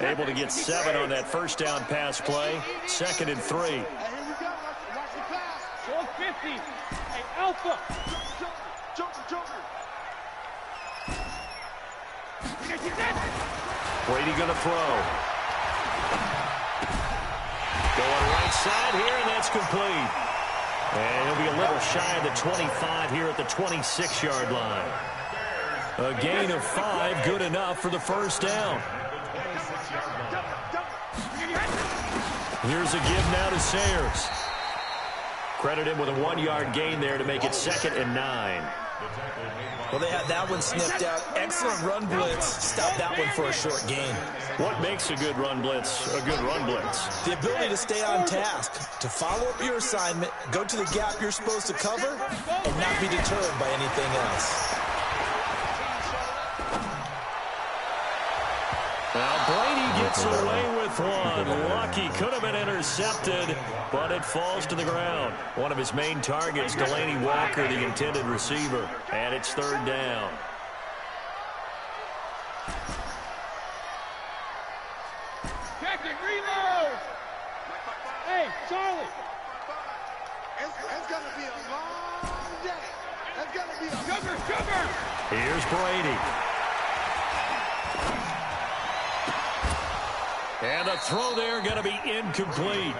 Able to get 7 on that first down pass play. 2nd and 3. 50. Hey, Alpha. Joker. Brady going to throw. Going right side here, and that's complete. And he'll be a little shy of the 25 here at the 26-yard line. A gain of 5, good enough for the first down. Here's a give now to Sayers. Credit him with a 1-yard gain there to make it 2nd and 9. Well, they had that one sniffed out. Excellent run blitz. Stop that one for a short gain. What makes a good run blitz a good run blitz? The ability to stay on task, to follow up your assignment, go to the gap you're supposed to cover, and not be deterred by anything else. Now Brady gets away with one. Lucky, could have been intercepted, but it falls to the ground. One of his main targets, Delaney Walker, the intended receiver, and it's 3rd down. Check it, reload. Hey, Charlie. It's going to be a long day. It's going to be a Sugar. Here's Brady. And the throw there going to be incomplete.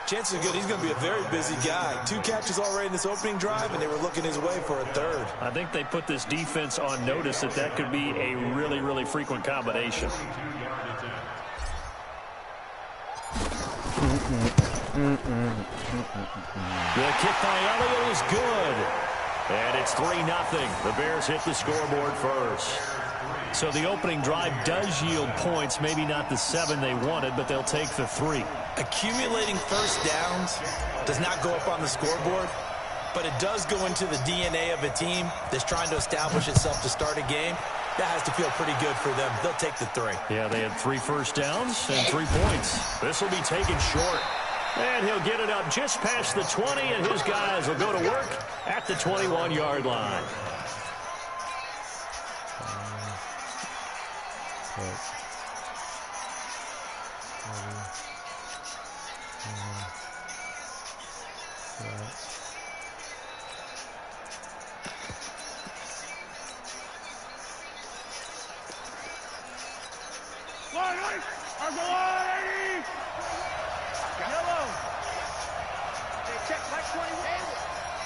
Chances are good he's going to be a very busy guy. 2 catches already in this opening drive, and they were looking his way for a 3rd. I think they put this defense on notice that could be a really, really frequent combination. The kick by Elliott is good. And it's 3-0. The Bears hit the scoreboard first. So the opening drive does yield points, maybe not the 7 they wanted, but they'll take the 3. Accumulating first downs does not go up on the scoreboard, but it does go into the DNA of a team that's trying to establish itself to start a game. That has to feel pretty good for them. They'll take the 3. Yeah, they had 3 first downs and 3 points. This will be taken short. And he'll get it up just past the 20, and his guys will go to work at the 21-yard line. Yellow. Hey, check Mike 21.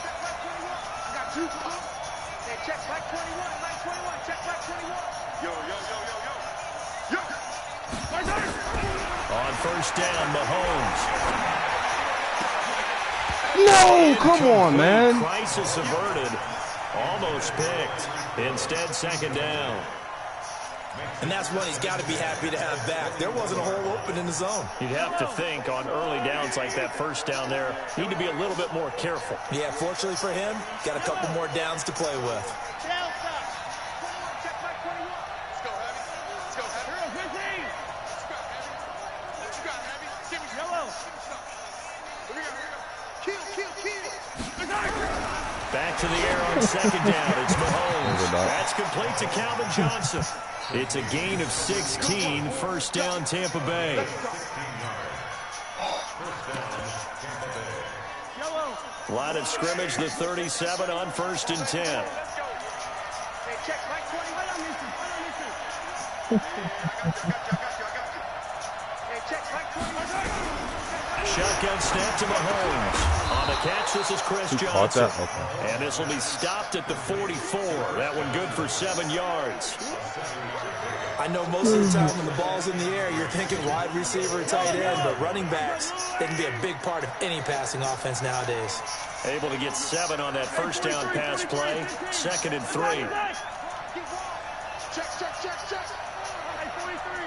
Check Mike 21. I got 2. Hey, check Mike 21. Mike 21. Check Mike 21. Yo. On first down, Mahomes. No, come on, man. Crisis averted. Almost picked. Instead, 2nd down. And that's one he's got to be happy to have back. There wasn't a hole open in the zone. You'd have to think on early downs like that first down there, need to be a little bit more careful. Yeah, fortunately for him, got a couple more downs to play with. Back to the air on 2nd down. It's Mahomes. That's complete to Calvin Johnson. It's a gain of 16. First down, Tampa Bay. Line of scrimmage, the 37 on 1st and 10. Shotgun snap to Mahomes. On the catch, this is Chris Johnson. And this will be stopped at the 44. That one good for 7 yards. I know most of the time when the ball's in the air, you're thinking wide receiver, tight end, but running backs, they can be a big part of any passing offense nowadays. Able to get 7 on that first down pass play. 2nd and 3. Check. Hey, 43.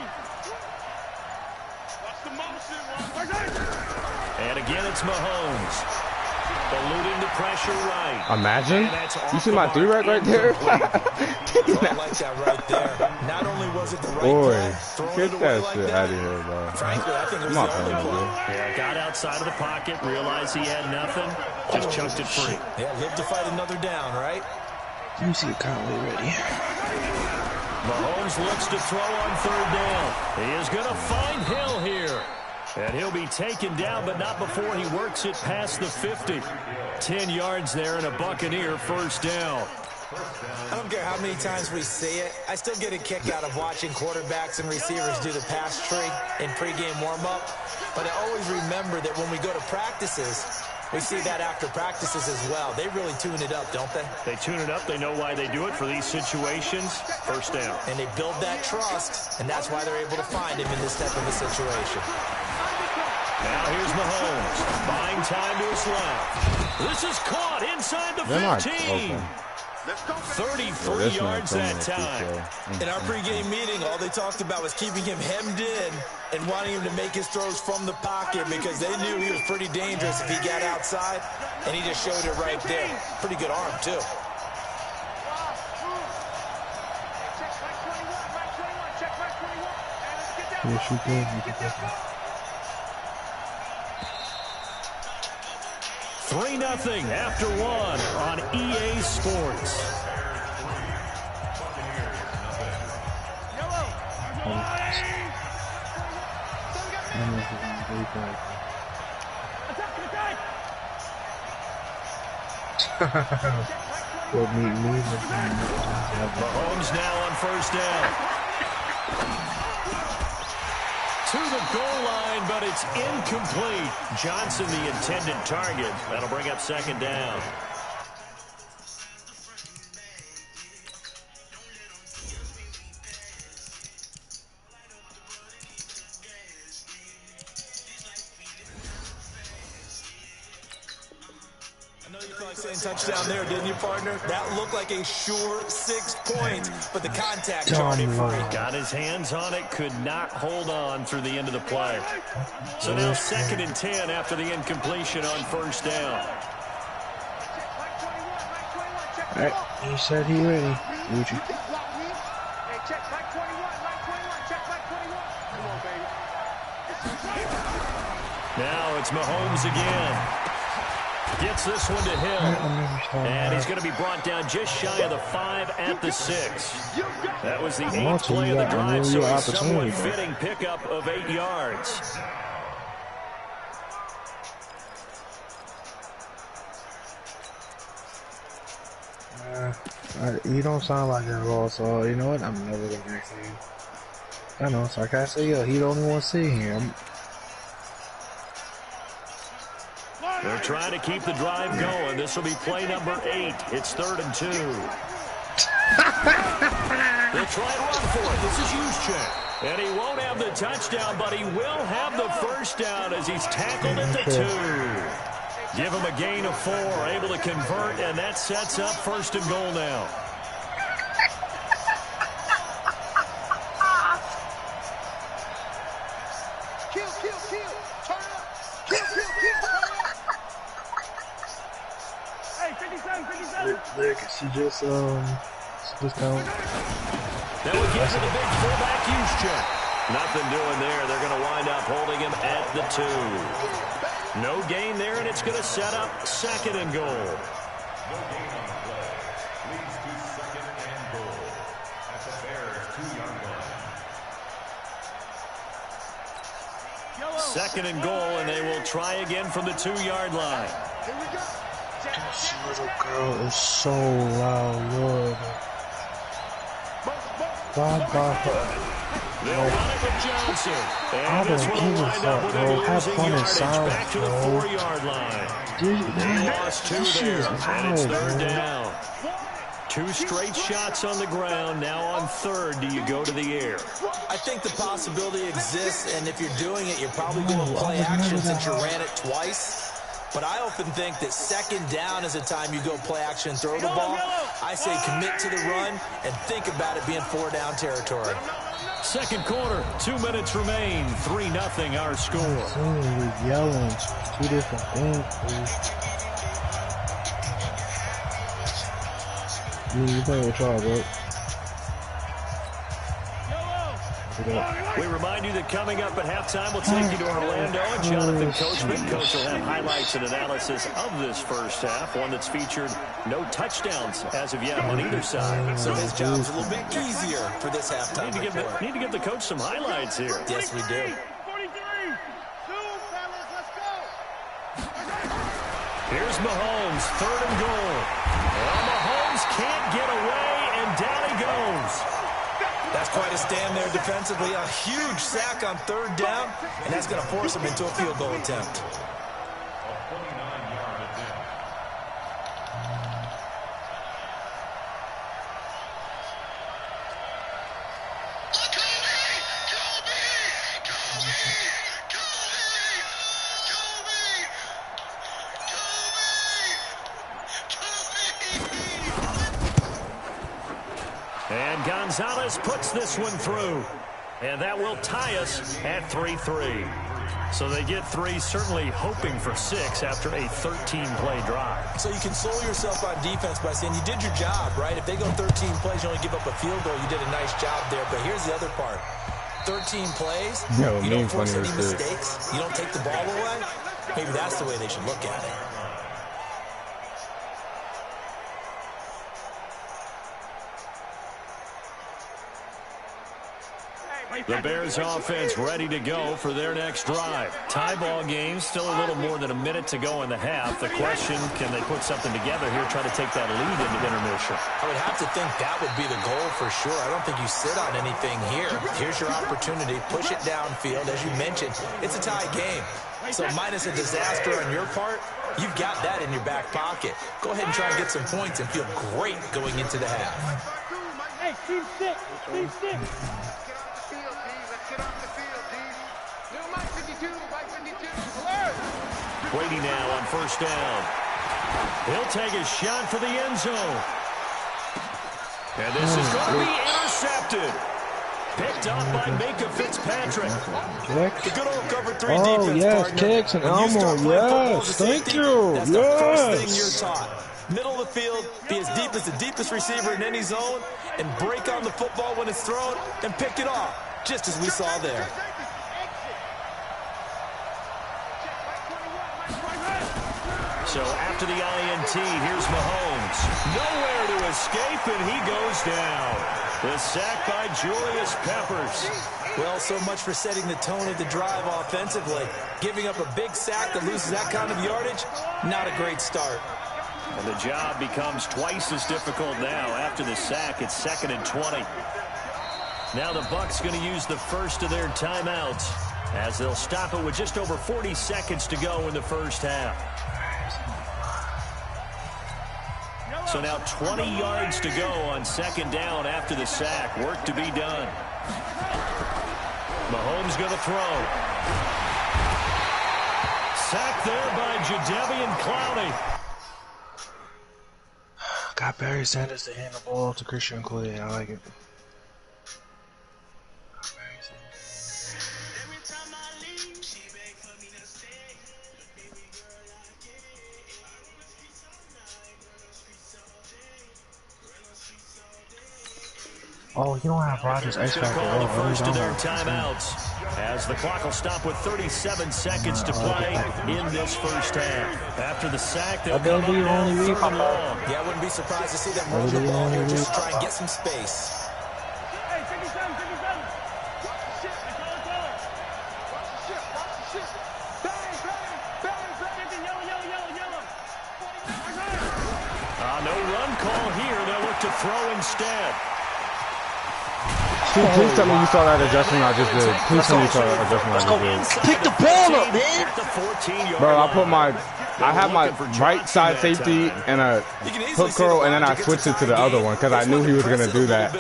Watch the motion. And again, it's Mahomes. Eluding the pressure right. Imagine. You see my 3 right there? I like that right there. Not only was it the right play, get that shit out of here, bro. Frankly, I think it was the only play. Yeah, got outside of the pocket, realized he had nothing, just chunked it free. Yeah, live to fight another down, right? Let me see if Conway ready. Mahomes looks to throw on 3rd down. He is going to find Hill here. And he'll be taken down, but not before he works it past the 50. 10 yards there and a Buccaneer first down. I don't care how many times we see it. I still get a kick out of watching quarterbacks and receivers do the pass tree in pregame warm-up. But I always remember that when we go to practices, we see that after practices as well. They really tune it up, don't they? They tune it up. They know why they do it for these situations. First down. And they build that trust, and that's why they're able to find him in this type of a situation. Now here's Mahomes, buying time to his left. This is caught inside the 15. 33 yards that time. In our pregame meeting, all they talked about was keeping him hemmed in and wanting him to make his throws from the pocket because they knew he was pretty dangerous if he got outside, and he just showed it right there. Pretty good arm, too. Yes, you can. 3-0 after 1 on EA Sports. Mahomes now on first down. To the goal line, but it's incomplete. Johnson, the intended target. That'll bring up second down. I know you felt like saying touchdown there, didn't you, partner? That looked like a sure 6 points, but the contact charted free. Got his hands on it, could not hold on through the end of the play. So now 2nd and 10 after the incompletion on first down. All right, he said he ready. Gucci. Now it's Mahomes again. Gets this one to him. And he's going to be brought down just shy of the 5 at the 6. That was the 8th play of the drive, so a somewhat fitting pickup of 8 yards. You don't sound like that at all, so you know what? I'm never going to ask you. I know, sarcastic. He the only one sitting here. They're trying to keep the drive going. This will be play number 8. It's 3rd and 2. They'll try and run for it. This is Juszczyk. And he won't have the touchdown, but he will have the first down as he's tackled at the 2. Give him a gain of 4, able to convert, and that sets up 1st and goal now. She just don't. That would give to the big fullback Juszczyk. Nothing doing there. They're going to wind up holding him at the 2. No gain there, and it's going to set up 2nd and goal. No gain on the play. Leads to 2nd and goal at the Bears' 2-yard line. 2nd and goal, and they will try again from the 2-yard line. Here we go. This little girl is so loud, Lord. God, They'll run it with Johnson. I And this don't one will give a wind up fuck, with bro. him Have losing fun in yardage silence, back to the bro. 4-yard line. Dude, They lost 2 shit there, is and it's loud, 3rd bro. down. 2 straight shots on the ground. Now on 3rd, do you go to the air? I think the possibility exists, and if you're doing it, you're probably going to play action since you ran it twice. But I often think that 2nd down is a time you go play action and throw the ball. I say commit to the run and think about it being 4-down territory. 2nd quarter, 2 minutes remain. 3-0 our score. We're yelling 2 different things, dude. You playing with y'all, bro. We remind you that coming up at halftime, we'll take you to Orlando and Jonathan Coachman. Coach will have highlights and analysis of this first half, one that's featured no touchdowns as of yet on either side. So his job's a little bit easier for this halftime. Need to give the coach some highlights here. Yes, we do. 43, 2, Here's Mahomes, 3rd and goal. Well, Mahomes can't get away, and down he goes. That's quite a stand there defensively. A huge sack on 3rd down, and that's going to force him into a field goal attempt. And Gonzalez puts this one through. And that will tie us at 3-3. So they get 3, certainly hoping for 6 after a 13-play drive. So you console yourself on defense by saying you did your job, right? If they go 13 plays, you only give up a field goal, you did a nice job there. But here's the other part. 13 plays, you don't force any mistakes, you don't take the ball away. Maybe that's the way they should look at it. The Bears offense ready to go for their next drive. Tie ball game, still a little more than a minute to go in the half. The question, can they put something together here, try to take that lead into intermission? I would have to think that would be the goal for sure. I don't think you sit on anything here. Here's your opportunity. Push it downfield. As you mentioned, it's a tie game. So minus a disaster on your part, you've got that in your back pocket. Go ahead and try and get some points and feel great going into the half. Hey, team 6. Team 6. Brady now on 1st down. He'll take a shot for the end zone. And this is going to be intercepted. Picked up by Minkah Fitzpatrick. The good old cover 3 defense, yes, partner. kicks and When you start Elmo, playing football yes, as a thank safety, you, that's the first thing yes. you're taught. Middle of the field, be as deep as the deepest receiver in any zone, and break on the football when it's thrown, and pick it off, just as we saw there. So after the INT, here's Mahomes. Nowhere to escape, and he goes down. The sack by Julius Peppers. Well, so much for setting the tone of the drive offensively. Giving up a big sack that loses that kind of yardage, not a great start. And the job becomes twice as difficult now. After the sack, it's 2nd and 20. Now the Bucs going to use the first of their timeouts as they'll stop it with just over 40 seconds to go in the first half. So now 20 yards to go on 2nd down after the sack. Work to be done. Mahomes going to throw. Sacked there by Jadeveon Clowney. Got Barry Sanders to hand the ball to Christian Clay. I like it. Oh, you don't have Rodgers X Factor. Call the first of their timeouts as the clock will stop with 37 seconds to play in this first half. After the sack, they'll come up now 3rd and long. Yeah, I wouldn't be surprised to see them roll the ball here just to try and get some space. Hey, take it down. Watch the shit. Watch the shit. Bang. Yellow. No run call here. They'll look to throw instead. Please tell me you saw that adjustment I just did. Please tell me you saw that adjustment I just did. Pick the ball up, man. Bro, I have my right side safety and a hook curl, and then I switched it to the other one because I knew he was going to do that.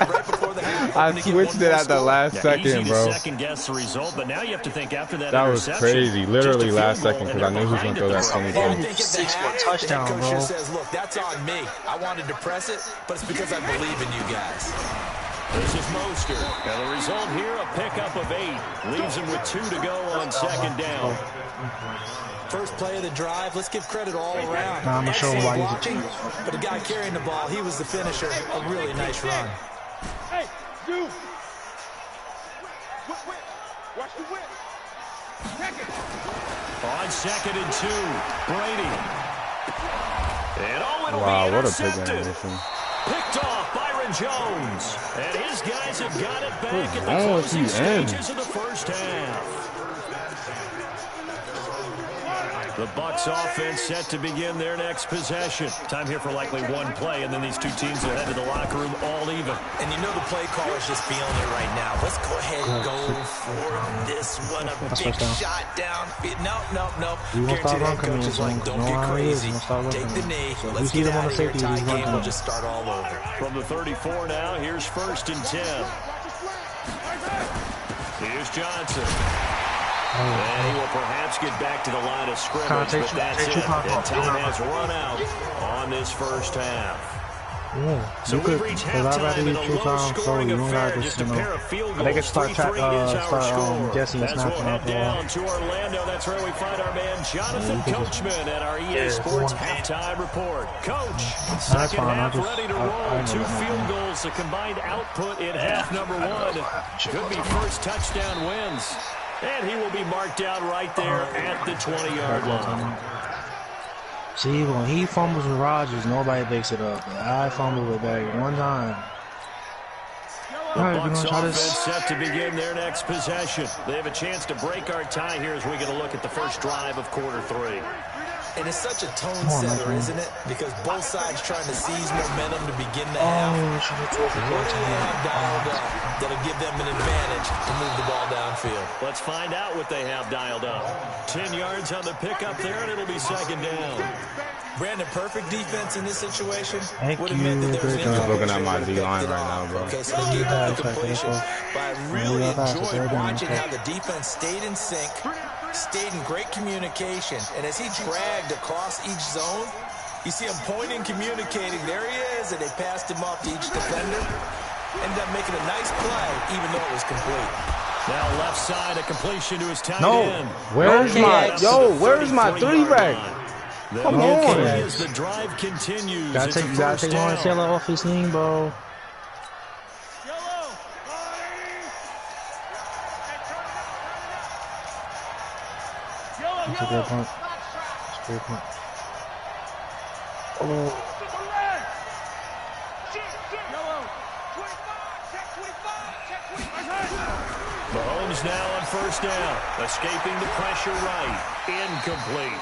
I switched it at the last second, bro. Second guess the result, but now you have to think after that. That was crazy. Literally last second because I knew he was going to throw that funny thing. 6-4 touchdown, bro. Coach says, look, that's on me. I wanted to press it, but it's because I believe in you guys. This is Mostert. And the result here, a pickup of 8. Leaves him with 2 to go on 2nd down. First play of the drive. Let's give credit all around. I'm going to show him why he's a blocking, genius. but the guy carrying the ball, he was the finisher. A really nice run. Hey, you. Watch the whip. Check it. On 2nd and 2, Brady. And it'll Wow, be what a big intercepted. animation. Picked off Byron Jones. And his guys have got it back at the wrong with closing you, Ed? stages of the first half. The Bucs offense set to begin their next possession. Time here for likely one play, and then these two teams will head to the locker room all even. And you know the play caller's just feeling it right now. Let's go ahead and go for this one. A big shot downfield. Nope. Guarantee that coach is like, don't get crazy. Take the knee. Let's get out of here. Tie game will just start all over. From the 34 now, here's 1st and 10. Here's Johnson. And he will perhaps get back to the line of scrimmage, but that's it. And time has run out on this first half. Yeah, so we've reached halftime in a low-scoring affair. Just a pair of field goals. 3-3 is our score. As we'll head down to Orlando, that's where we find our man Jonathan Coachman at our EA Sports halftime report. Coach, second half ready to roll. 2 field goals, a combined output in half number 1. Could be first touchdown wins. And he will be marked out right there at the 20-yard line. See, when he fumbles with Rodgers, nobody picks it up. But I fumbled with Barry one time. The Bucs offense set to begin their next possession. They have a chance to break our tie here as we get a look at the first drive of quarter 3. And it's such a tone setter, isn't it? Because both sides trying to seize momentum to begin the half. What do they have dialed up that'll give them an advantage to move the ball downfield? Let's find out what they have dialed up. 10 yards on the pickup there, and it'll be second down. Brandon, perfect defense in this situation. Thank would have meant that there was an I'm looking at my D-line right now, bro. Okay, so they gave up the completion. But I really enjoyed watching how the defense stayed in sync, stayed in great communication, and as he dragged across each zone, you see him pointing, communicating. There he is, and they passed him off to each defender. Ended up making a nice play, even though it was complete. Now left side, a completion to his tight end. Where's my 3-back? Come on. As the drive continues, you gotta take Lawrence Taylor off his team, bro. That's a good point. That's a good point. Oh. Mahomes now on first down. Escaping the pressure right. Incomplete.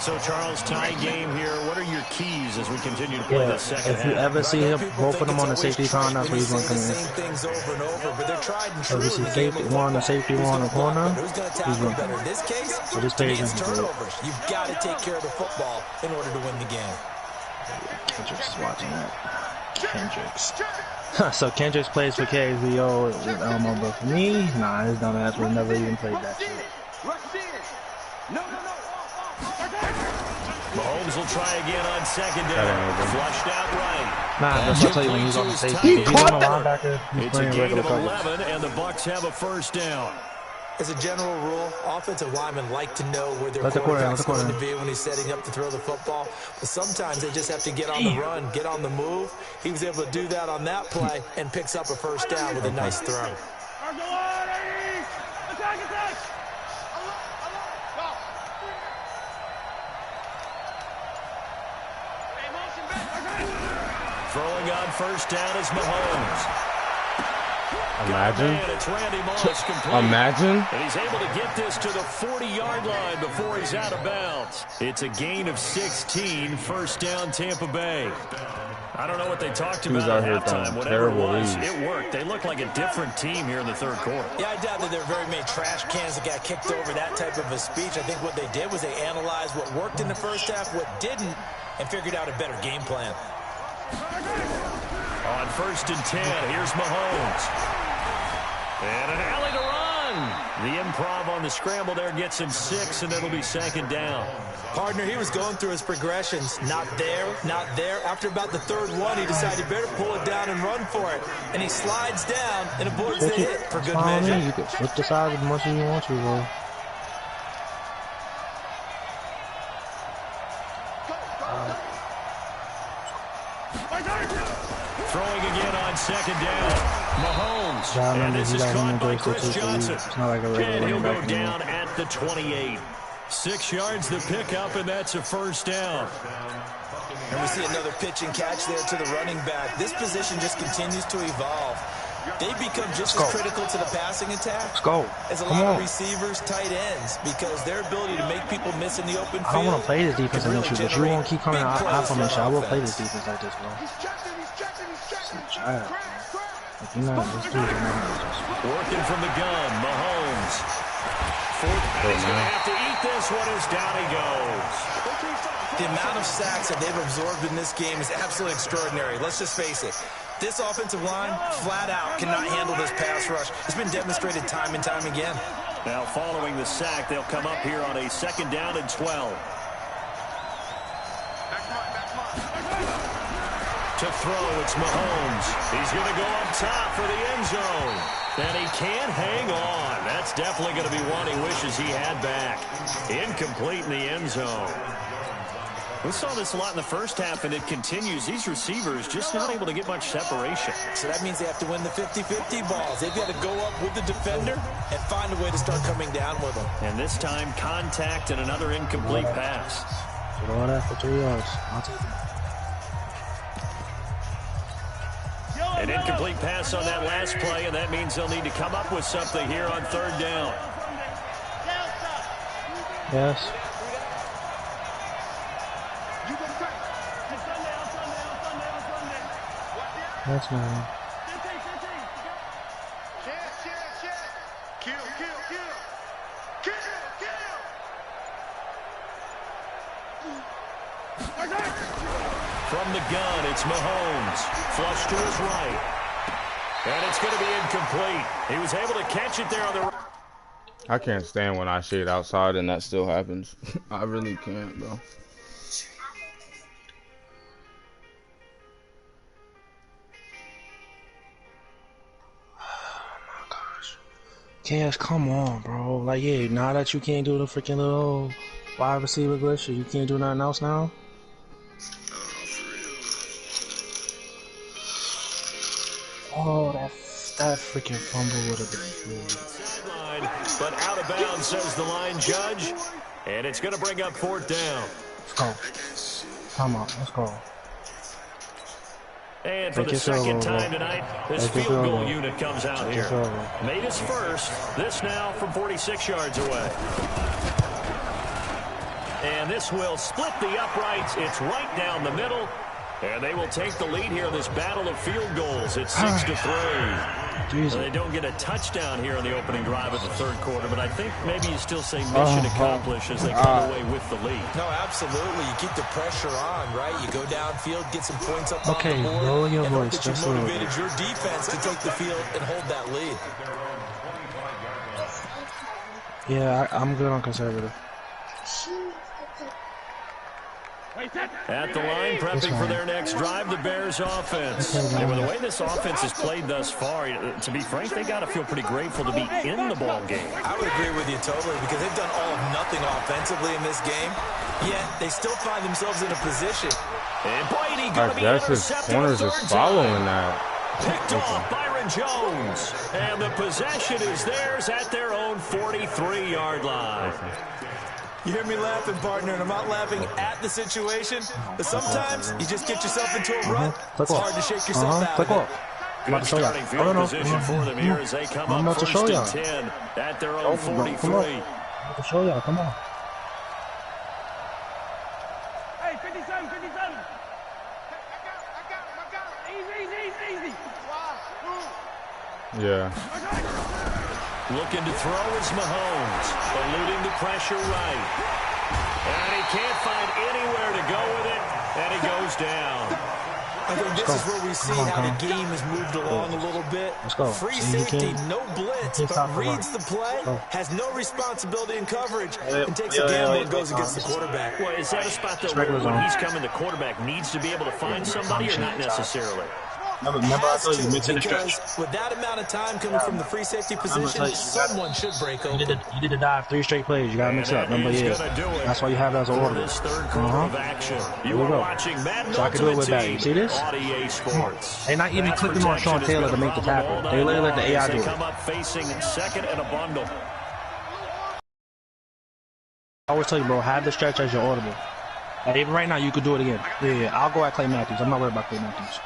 So, Charles, tie game here. What are your keys as we continue to play the second half? If you ever see him, both of them on the safety con, that's where he's going to come in. If you see safety, one on the safety, one on the corner, he's going to come in. In this case, so just pay attention to it. You've got to take care of the football in order to win the game. Kendrick's is watching that. Kendrick's. So Kendrick's plays for KVO with Elmo, but for me, nah, his dumb ass would never even played that shit. Mahomes will try again on second down. Flushed out right. Nah, that's what I'll tell you when he's on the safety. If he's on the linebacker, he's it's a playing gain regular of coverage. 11, and the Bucs have a first down. As a general rule, offensive linemen like to know where their quarterback's going to be when he's setting up to throw the football. But sometimes they just have to get on the run, get on the move. He was able to do that on that play and picks up a first down with a nice throw. Throwing on first down is Mahomes. Imagine. It's Randy Moss complete. Imagine. And he's able to get this to the 40-yard line before he's out of bounds. It's a gain of 16, first down Tampa Bay. I don't know what they talked about at halftime. Whatever it was, it worked. They look like a different team here in the third quarter. Yeah, I doubt that there are very many trash cans that got kicked over that type of a speech. I think what they did was they analyzed what worked in the first half, what didn't, and figured out a better game plan. On first and 10, here's Mahomes. And an alley to run. The improv on the scramble there gets him 6, and it'll be second down. Partner, he was going through his progressions. Not there, not there. After about the third one, he decided he better pull it down and run for it. And he slides down and avoids the hit for good measure. You can flip the sides as much as you want to, bro. Throwing again on second down. Mahomes. And this is caught by Chris Johnson. It's not like a regular And he'll running go back down at the 28. 6 yards the pickup, and that's a first down. And we see another pitch and catch there to the running back. This position just continues to evolve. They become just as critical to the passing attack as a lot of receivers, tight ends, because their ability to make people miss in the open field. I don't want to play this defense against you, but you won't keep coming out formation. I will play this defense like this, bro. If you're not, this dude's not. Working from the gun, Mahomes. He's going to have to eat this one as down he goes. The amount of sacks that they've absorbed in this game is absolutely extraordinary. Let's just face it. This offensive line, flat out, cannot handle this pass rush. It's been demonstrated time and time again. Now, following the sack, they'll come up here on a 2nd down and 12. To throw, it's Mahomes. He's going to go up top for the end zone. And he can't hang on. That's definitely going to be one he wishes he had back. Incomplete in the end zone. We saw this a lot in the first half, and it continues. These receivers just not able to get much separation. So that means they have to win the 50-50 balls. They've got to go up with the defender and find a way to start coming down with them. And this time, contact and another incomplete pass. Throw that for 3 yards. I'll take it. An incomplete pass on that last play, and that means they'll need to come up with something here on 3rd down. Yes. That's mine. From the gun, it's Mahomes. Flush to his right. And it's going to be incomplete. He was able to catch it there on the right. I can't stand when I shade outside and that still happens. I really can't, bro. Cash, come on, bro. Like, yeah, now that you can't do the freaking little wide receiver glitch, you can't do nothing else now? Oh, that freaking fumble would have been good. But out of bounds, says the line judge. And it's going to bring up 4th down. Let's go. Come on, let's go. And for the 2nd time tonight, this field goal unit comes out here. Made his first. This now from 46 yards away. And this will split the uprights. It's right down the middle. And they will take the lead here in this battle of field goals. It's 6-3. They don't get a touchdown here in the opening drive of the 3rd quarter, but I think maybe you still say mission accomplished as they come away with the lead. No, absolutely. You keep the pressure on, right? You go downfield, get some points up on the board, lower your and voice. hope that you motivated your defense to take the field and hold that lead. Yeah, I'm good on conservative. At the line, prepping for their next drive, the Bears offense. And with the way this offense has played thus far, to be frank, they got to feel pretty grateful to be in the ball game. I would agree with you totally, because they've done all of nothing offensively in this game, yet they still find themselves in a position. And Brady going to be intercepted corners is following that. Picked off Byron Jones. And the possession is theirs at their own 43-yard line. You hear me laughing, partner, and I'm not laughing at the situation, but sometimes you just get yourself into a rut. It's hard to shake yourself out of it. Good starting field position for them here as they come up 1st and 10 at their own 43. Come on. Show y'all, come on. Hey, 57, 57. I got him. Easy. Yeah. Looking to throw is Mahomes, eluding the pressure right. And he can't find anywhere to go with it, and he goes down. I think this is where we see how the game has moved along a little bit. Free safety, no blitz, but reads the play, has no responsibility in coverage, and takes a gamble and goes against the quarterback. Well, is that a spot that when he's coming, the quarterback needs to be able to find somebody or not necessarily? Remember I told you, mention the stretch. With that amount of time coming from the free safety position, someone should break open. You did the dive 3 straight plays. You got to mix it up. Remember, that's why you have that as an order. This 3rd quarter of action. You are watching Madden so I can do it with that. You see this? They're not even clicking on Sean Taylor to make the tackle. They literally let the AI do it. Come up facing 2nd and a bundle. I always tell you, bro, have the stretch as your audible. Even right now, you could do it again. Yeah, I'll go at Clay Matthews. I'm not worried about Clay Matthews.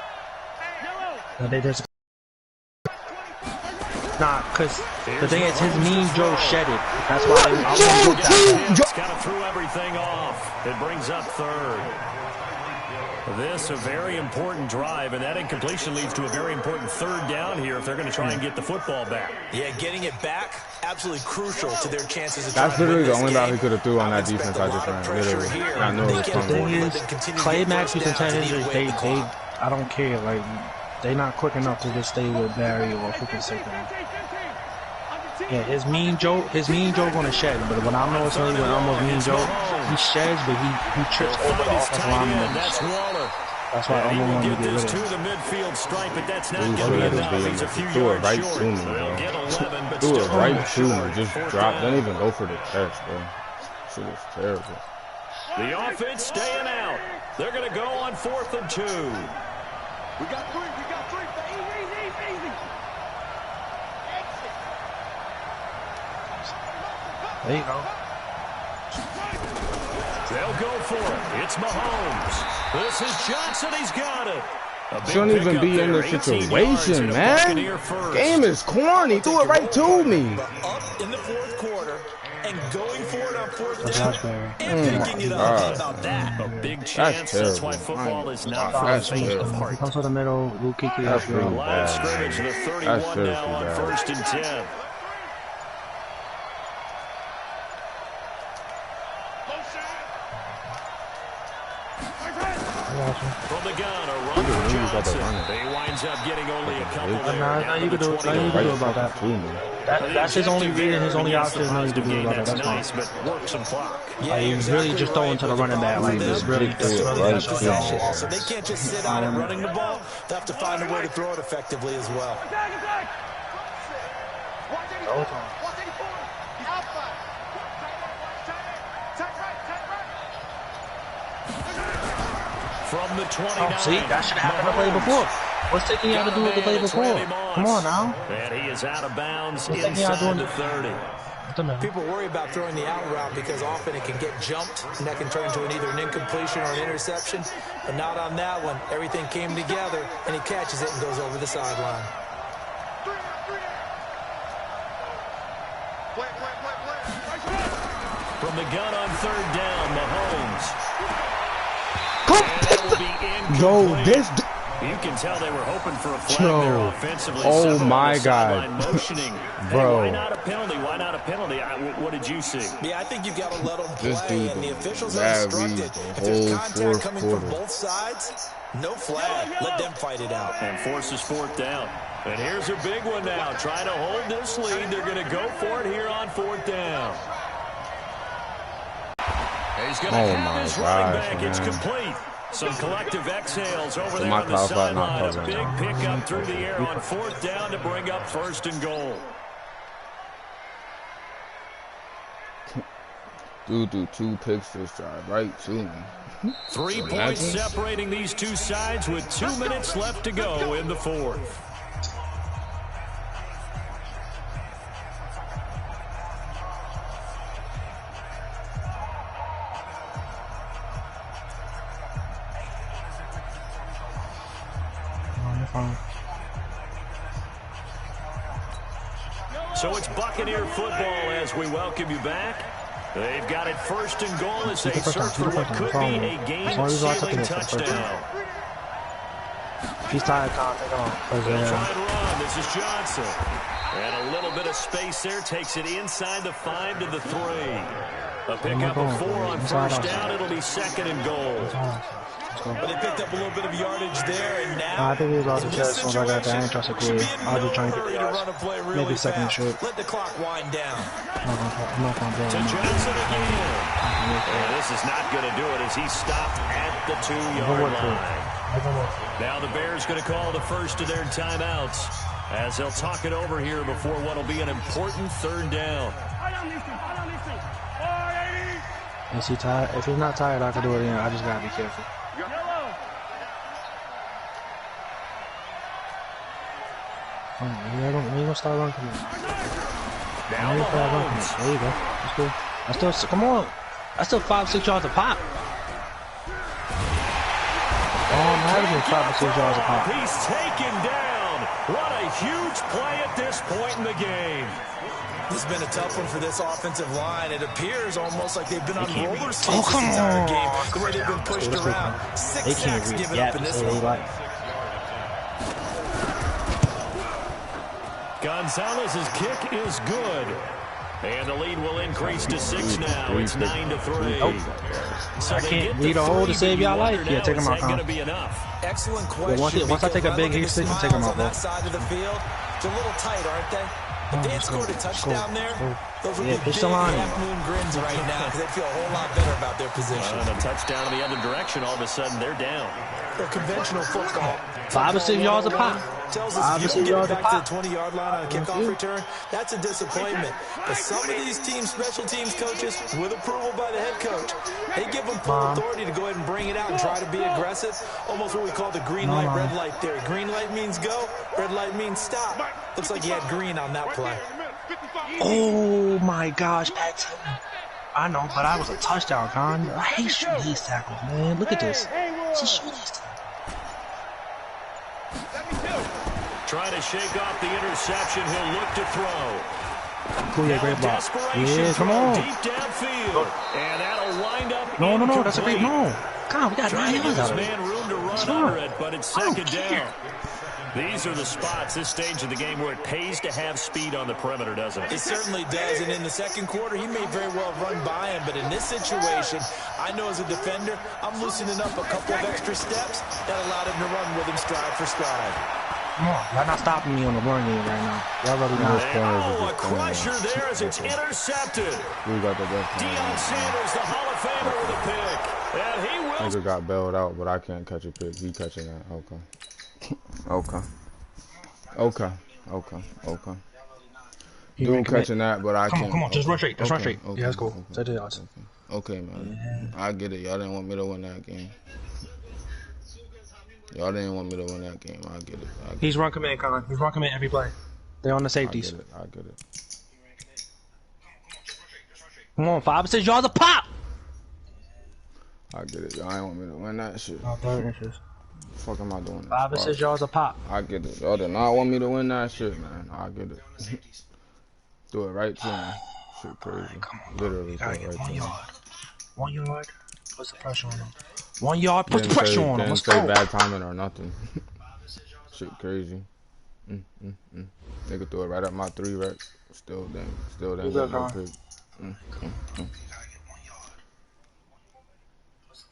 Nah, cause the thing is, his Mean Joe shed it. That's why I kind of threw everything off. It brings up third. This a very important drive, and that incompletion leads to a very important third down here if they're going to try and get the football back. Yeah, getting it back, absolutely crucial to their chances of That's literally the only route he could have threw on that defense I just ran. Literally. I know it was the thing is, Clay Matthews and Ted Hendricks, I don't care. Like, they not quick enough to just stay with Barry or freaking Saquon. Yeah, his Mean Joe gonna shed, but what I'm noticing with almost Mean Joe, he sheds, but he trips over the offensive lineman. That's why I don't want to get rid of to the midfield stripe, but that's not going to be enough. He's a few yards right short. to me, bro. Threw it right to me. Just dropped. Didn't even go for the catch, bro. Shit is terrible. The offense staying out. They're going to go on 4th and 2. We got three. Easy. There you go. They'll go for it. It's Mahomes. This is Johnson. He's got it. Shouldn't even be in this situation, man. Game is corny. Threw it right to me. Up in the 4th quarter and going for it on 4th down and picking it up. How about that? A big chance. That's why football is not for the faint of heart. Comes to the middle. Luke kick it That's up. really Line of bad. scrimmage, the 31 now on 1st and 10. From the gun, a run for Johnson. He winds up getting only a couple there. Nah, you can do it. Nothing you can do about that. That's his only reading, his only option. Nothing you can do about that. That's nice, but work some clock. Like, he's really just throwing to the running back. Like, this really. So they can't just sit out and running the ball. They have to find a way to throw it effectively as well. From the 29. See, that should happen to play before. What's taking you out to do with the play before? Come on now. And he is out of bounds What's taking you out doing inside the 30. People worry about throwing the out route because often it can get jumped and that can turn into either an incompletion or an interception. But not on that one. Everything came together and he catches it and goes over the sideline. From the gun on 3rd down, Mahomes. Yo, this. You can tell they were hoping for a flag there offensively. Oh my God, motioning. bro! Hey, why not a penalty? Why not a penalty? What did you see? Yeah, I think you've got to let them This play, dude and the officials bad have instructed read if the there's whole contact fourth coming quarter. from both sides, no flag. Let them fight it out. And forces 4th down. And here's a big one now. Trying to hold this lead. They're going to go for it here on 4th down. He's going to have his running back. It's complete. Some collective exhales over there on the sideline. A big pickup through the air on 4th down to bring up 1st and goal. Dude threw 2 picks this drive right to me. 3 points separating these two sides with 2 minutes left to go in the 4th. So it's Buccaneer football as we welcome you back. They've got it 1st and goal as they search for what could be a game-sealing touchdown. He's tired, can't take off. They'll try and run. This is Johnson. And a little bit of space there takes it inside the 5 to the 3. A pickup of 4 on 1st down. It'll be 2nd and goal. But they picked up a little bit of yardage there, and now I think he was about to catch one like that. I ain't trust a clue. I'll just try and get the yards. Maybe 2nd and short. Let the clock wind down. I'm not going to blow To him. Johnson again. And this is not going to do it as he stopped at the 2-yard line. Now the Bears going to call the first of their timeouts as they'll talk it over here before what will be an important 3rd down. Is he tired? If he's not tired, I can do it again. I just got to be careful. We ain't gonna start running from him. Now Mahomes. There you go. That's cool. I still, come on. I still 5-6 yards a pop. Oh, I'm having 5 or 6 yards a pop. He's taken down. What a huge play at this point in the game. This has been a tough one for this offensive line. It appears almost like they've been on roller skates this entire game. The way they've been pushed around. 6 sacks given up in this one. Gonzalez's kick is good. And the lead will increase to 6 now. It's 9-3. So I can't lead a hole to save y'all life. Yeah, take him out, Con. Excellent question. Once I take a big hit stick, take him out, bro. On that side of the field, it's a little tight, aren't they? If they had scored a touchdown there, those would be big half-moon grins right now because they'd feel a whole lot better about their position. And a touchdown in the other direction, all of a sudden they're down. Their conventional football. 5 or 6 yards a pop. Tells us if you don't get back to the 20-yard line on a kickoff return, that's a disappointment. But some of these teams, special teams coaches, with approval by the head coach, they give them full authority to go ahead and bring it out and try to be aggressive. Almost what we call the green light, red light theory. Green light means go, red light means stop. Looks like he had green on that play. Oh my gosh, Pat. I know, but I was a touchdown, Con. I hate shooting these tackles, man. Look at this. It's a shooting these tackles. Trying to shake off the interception. He'll look to throw. Cool, yeah, great block. Yeah, come on. Deep downfield. And that'll wind up. No, that's a great no. God, we got 9 yards out of it. Man room to run under it, but it's second down. These are the spots, this stage of the game, where it pays to have speed on the perimeter, doesn't it? It certainly does, and in the second quarter, he may very well run by him, but in this situation, I know as a defender, I'm loosening up a couple of extra steps that allowed him to run with him stride for stride. Come on, y'all not stopping me on the run game right now. Y'all really not. Oh, a crusher there as it's intercepted. We got the best. Deion Sanders, the Hall of Famer, with a pick. And he will. Nigga got bailed out, but I can't catch a pick. He catching that. Okay. Dude catching that, but I can't. Come on, just run straight. Just run straight. Yeah, that's cool. Okay, man. I get it. Y'all didn't want me to win that game. Y'all didn't want me to win that game. I get it. He's run command, Colin. He's run command every play. They're on the safeties. I get it. Come on, 5 or 6 yards a pop. I get it. Y'all ain't want me to win that shit. Oh, 3rd inches. Fuck am I doing? 5 or 6 yards a pop. I get it. Y'all did not want me to win that shit, man. I get it. Do it right to me. Shit crazy. Come on, literally. gotta get 1 yard. 1 yard. Put the pressure on him. 1 yard. Put the pressure on him. Let's go. Bad timing or nothing. Shit crazy. Nigga threw it right at my 3 right. Still didn't get no pick.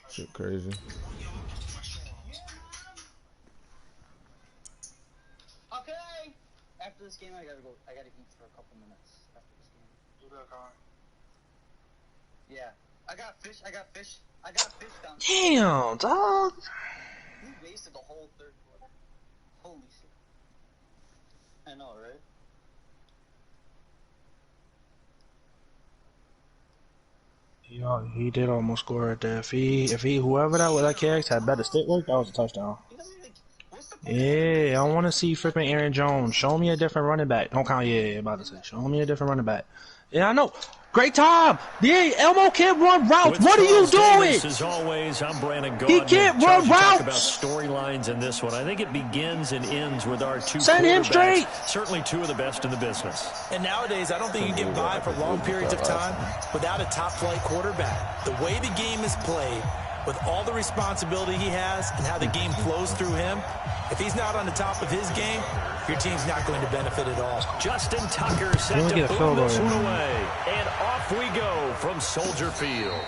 Shit crazy. Okay. After this game, I gotta eat for a couple minutes after this game. Yeah. I got fish down. Damn, dog. You wasted the whole 3rd quarter. Holy shit. I know, right? He did almost score at that. If he whoever that was that KX had better stick work, that was a touchdown. Yeah, I want to see flipping Aaron Jones. Show me a different running back. Don't count. Yeah, about to say. Show me a different running back. Yeah, I know. Great time. Yeah, Elmo can't run routes. What are you doing? As always, I'm Brandon Gardner. He can't run routes. About storylines in this one. I think it begins and ends with our 2 Send him straight. Certainly 2 of the best in the business. And nowadays, I don't think you can get by for long periods of time without a top-flight quarterback. The way the game is played, with all the responsibility he has and how the game flows through him, if he's not on the top of his game, your team's not going to benefit at all. Justin Tucker set to boom this one away. And off we go from Soldier Field.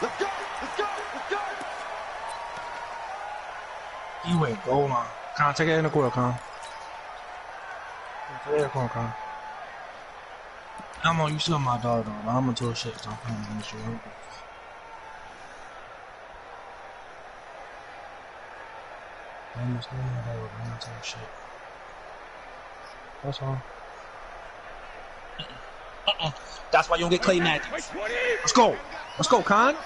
Let's go! Let's go! Let's go! You ain't goal line. Con, take it in the quarter, Con. Take it in the quarter, Con. I'm on, you still my dog, though. I'm gonna tell shit, so I'm playing against you. I'm still my dog, I'm gonna tell shit. That's all. That's why you don't get Clay Matthews. Let's go. Let's go, Con.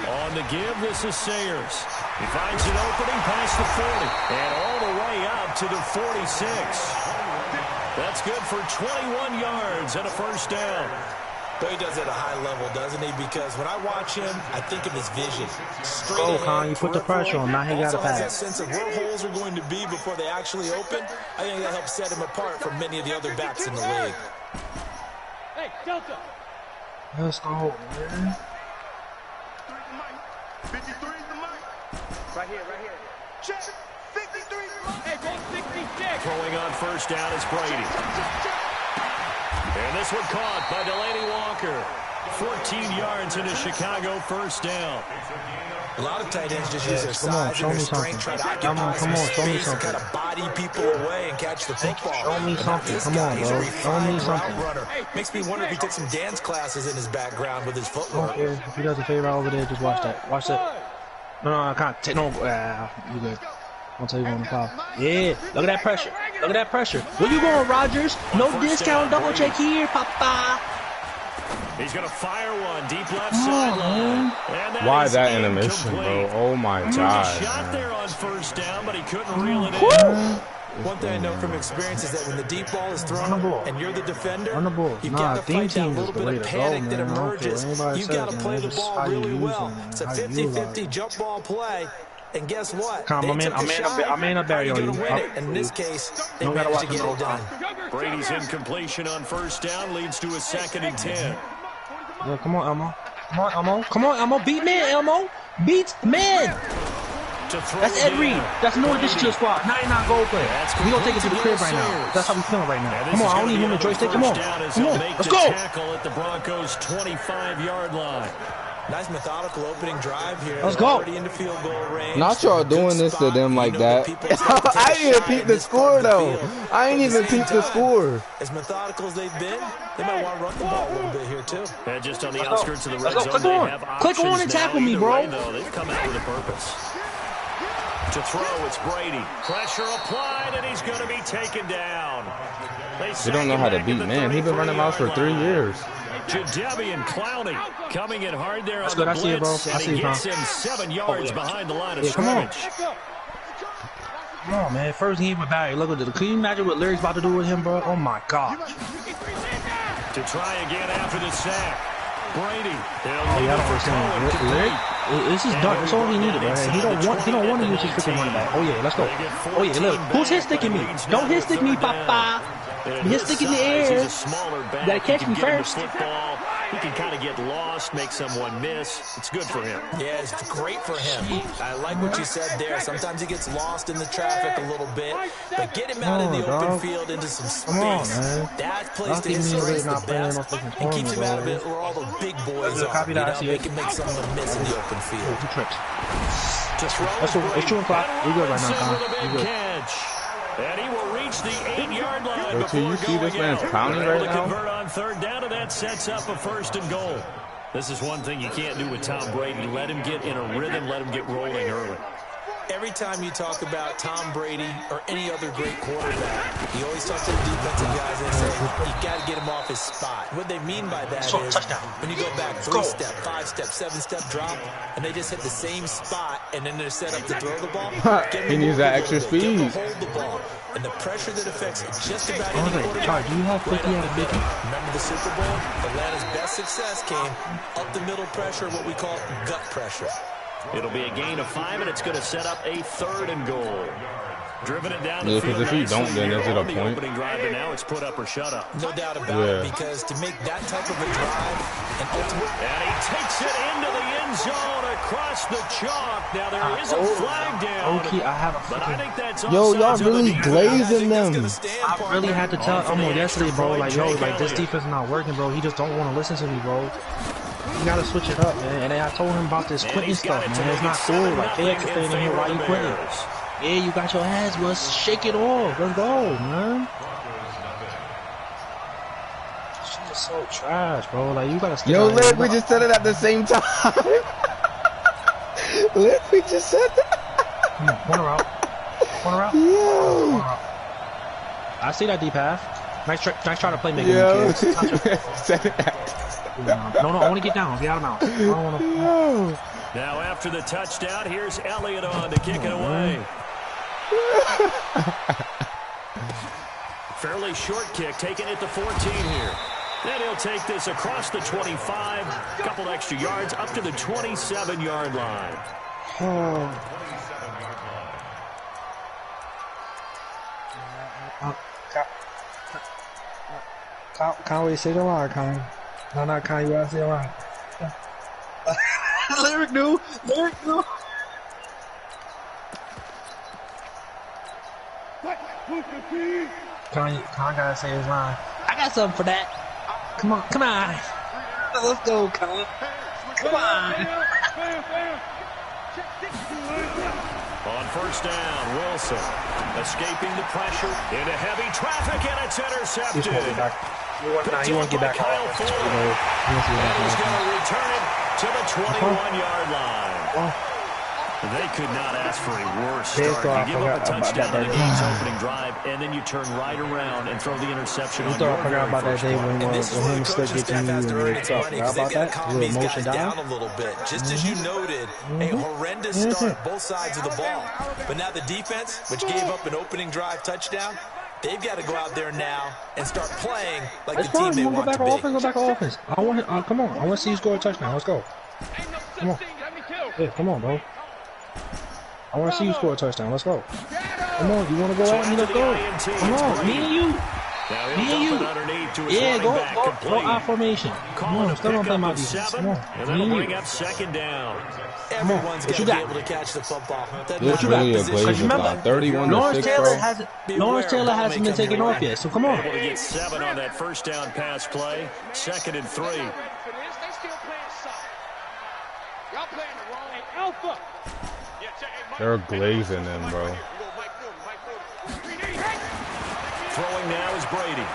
On the give, this is Sayers. He finds an opening past the 40 and all the way up to the 46. That's good for 21 yards and a 1st down. But he does it at a high level, doesn't he? Because when I watch him, I think of his vision. Straight ahead, Con, you put the pressure on. Now he got to also has that pass. sense of where holes are going to be before they actually open. I think that helps set him apart from many of the other backs in the league. Hey, Delta. Let's go, man. 53 the mic. Right here. Check. 53 the mic. Hey, go 66. Throwing on first down is Brady. And this one caught by Delaney Walker. 14 yards into Chicago, first down. A lot of tight ends just use their size and their strength, try to occupy Come on, show me space and something. kind of body people away and catch the football. Show me But something. this Come guy, on, he's a bro. Show me refined route something. runner. Makes me wonder if he took some dance classes in his background with his I don't footwork. care. If he does a favor over there, just watch that. Watch that. No, I can't take no. You good. I'll tell you on the clock. Yeah, look at that pressure. Look at that pressure. Where you going, Rodgers? No discount, double check here, Papa. He's going to fire one deep left sideline. Why that intermission, bro? Oh my He god. shot there on first down, but he couldn't reel it in. One thing I know from experience is that when the deep ball is thrown and you're the defender, Run the ball. you've Nah, got to theme fight that team is little the bit way of to go, panic man. that I don't care what emerges. anybody You've says, got to man. play the It's just ball how you really use well. it, man. It's a How you utilize 50-50 jump ball play. And guess what? Come on, They took a shot. I may not bury How on you you. gonna win it? And in this case, they You gotta managed to watch get him it done. Brady's incompletion on first down leads to a 2nd and 10. Yeah, come on, Elmo. Come on, Elmo. Come on, Elmo. Beat man, Elmo. Beat man. To throw That's Ed Reed. again. That's no addition to the squad. 99 goal player. We gonna take it to the crib right now. That's how we feeling right now. Come on, I don't need him to joystick. Come on. Come on. Let's go. Tackle at the Broncos' 25-yard line. Nice methodical opening drive here. Let's go. Already into field goal range. Not y'all doing this to them like that. I ain't even peeped the score though. I ain't even peeped the score. As methodical as they've been, they might want to run the ball a little bit here too. And just on the outskirts of the red Let's zone, go. they Click have on. Click on options and now. tackle me, Either bro. way, though, they've come out with a purpose. To throw, it's Brady. Pressure applied, and he's going to be taken down. They don't know how to beat man. He's been running mouths for 3 years. Jadeveon Clowney coming in hard there on good. the I see it, bro. blitz, I and see he it, bro. gets him 7 yards behind the line of Yeah, come on. scrimmage. Come on, man. First game with Barry. Look at this. Can you imagine what Larry's about to do with him, bro? Oh my gosh. To try again after the sack. Brady. Oh, yeah, I don't understand. Larry, this is done. That's all he needed, bro. He don't want to use his freaking running back. Oh yeah, let's go. Oh yeah, look. Who's hit sticking me? Don't hit stick me, Papa. Hit stick in the air. He's a smaller back. Gotta catch He can me get him the first. football. He can kind of get lost, make someone miss. It's good for him. Yeah, it's great for him. I like what you said there. Sometimes he gets lost in the traffic a little bit, but get him out in the open field into some space. Come on, man. That plays to his strengths the best and keeps him out of it where all the big boys are. Copy that, I see it. Make someone miss in the open field. Two trips. To throw That's is it's 2 o'clock. We good right now, Robinson Con. with a We big good. catch. And he will reach the 8-yard line Yo, T, you before see this going man's out. pounding Able right to now? convert on third down, and that sets up a 1st and goal. This is one thing you can't do with Tom Brady. Let him get in a rhythm. Let him get rolling early. Every time you talk about Tom Brady or any other great quarterback, you always talk to the defensive guys and say, you got to get him off his spot. What they mean by that is when you go back 3-step, 5-step, 7-step drop, and they just hit the same spot, and then they're set up to throw the ball. He needs that extra speed. Hold the ball. And the pressure that affects just about any Okay, quarterback. Charlie, do you have 50 out of 50? Remember the Super Bowl? Atlanta's best success came up the middle pressure, what we call gut pressure. It'll be a gain of 5, and it's going to set up a 3rd and goal. Driven it down the Yeah, field. because if he don't, then nicely is here it a on the point? opening drive, and now it's put up or shut up. No doubt about it, because to make that type of a drive and ultimate... And he takes it into the end zone across the chalk. Now there is a flag down. Okay, I have a But I freaking... think that's Yo, y'all offsides on the really defense. glazing them. I really had to tell Elmo yesterday, bro. Like, yo, like this defense is not working, bro. He just don't want to listen to me, bro. You gotta switch it up, man. And then I told him about this quitting stuff, man. It's not cool. Like, KX is staying in here. Why you quitting? Yeah, you got your ass, but shake it off. Let's go, man. Shit is so trash, bro. Like, you gotta stay. Yo, Lick, we just said it at the same time. Lick, we just said that. Come on, corner out. Corner out. Yo. Corner out. I see that deep half. Nice try to play making. Yo. Said it. No, I want to get down. Get out of bounds. I don't want to. Yo. Now after the touchdown, here's Elliott on to kick it away. Fairly short kick, taking it to 14 here. Then he'll take this across the 25, a couple extra yards up to the 27-yard line. Conway, say the line, Con. No, not Con, you gotta say the line. Lyric new. Con gotta say his line. I got something for that. Come on. Let's go, Con. Come on. On first down, Wilson escaping the pressure into heavy traffic, and it's intercepted. He won't get back. Kyle Fuller. He's going to return it to the 21-yard line. They could not ask for a worse start. You give up a touchdown on the game's opening drive, and then you turn right around and throw the interception on your very first play. And this is where the coaching staff has to earn its money, because they've got to calm these guys down a little bit. Just as you noted, a horrendous start, both sides of the ball. But now the defense, which gave up an opening drive touchdown, they've got to go out there now and start playing like the team they want to be. Go back to offense. I want come on. I want to see you score a touchdown. Let's go. Come on. Yeah, come on, bro. I want to see you score a touchdown. Let's go. Come on. You want to go out? Let's go. Come on. Me and you. Yeah, go out formation. Come on. Still don't play my defense. Come on. And that'll bring up second down. Everyone's got to be able to catch the football. This really a Blazer block. 31-6, Lawrence Taylor hasn't been taken off yet, so come on. Able to get 7 on that first down pass play. 2nd and 3. They're glazing them, bro. Throwing now is Brady.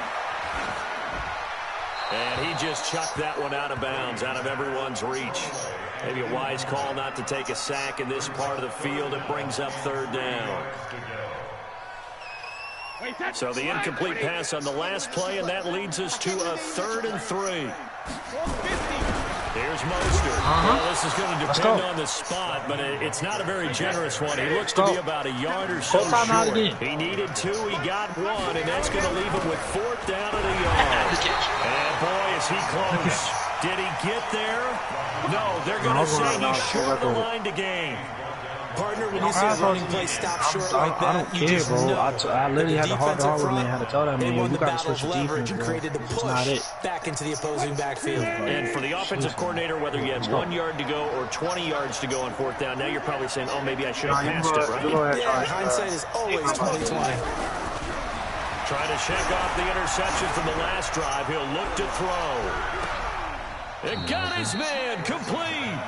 And he just chucked that one out of bounds, out of everyone's reach. Maybe a wise call not to take a sack in this part of the field. It brings up 3rd down. So the incomplete pass on the last play, and that leads us to a 3rd and 3. Here's Mostert. Well, this is going to depend on the spot, but it's not a very generous one. He looks to be about a yard or so short. He needed 2, he got 1, and that's going to leave him with 4th down at a yard. And boy, is he close. Did he get there? No, they're going to say he's short the line to gain. Partner, when you see a running play stop short like that, I don't care, bro. I literally had the hard with me and had to tell that man, you got to switch your defense, bro. It's not it. Back into the opposing backfield. And for the offensive coordinator, whether you had 1 yard to go or 20 yards to go on 4th down, now you're probably saying, oh, maybe I should have passed it, right? Yeah, hindsight is always 20/20. Trying to check off the interception from the last drive. He'll look to throw. It got his man complete.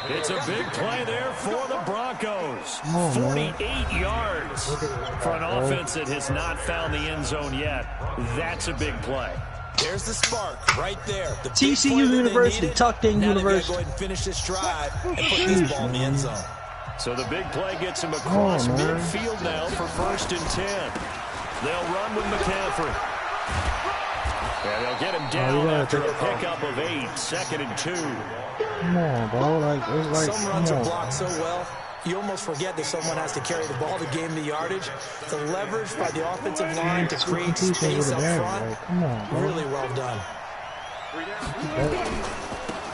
It's a big play there for the Broncos. 48 yards for an offense that has not found the end zone yet. That's a big play. There's the spark right there. The TCU University, tucked in University. Go ahead and finish this drive and put this ball in the end zone. So the big play gets him across midfield now for 1st and 10. They'll run with McCaffrey. Yeah, they'll get him down after a pickup of 8. 2nd and 2. Come on, bro. It's like some runs are blocked so well, you almost forget that someone has to carry the ball to gain the yardage. The leverage by the offensive line to create space up front, really well done.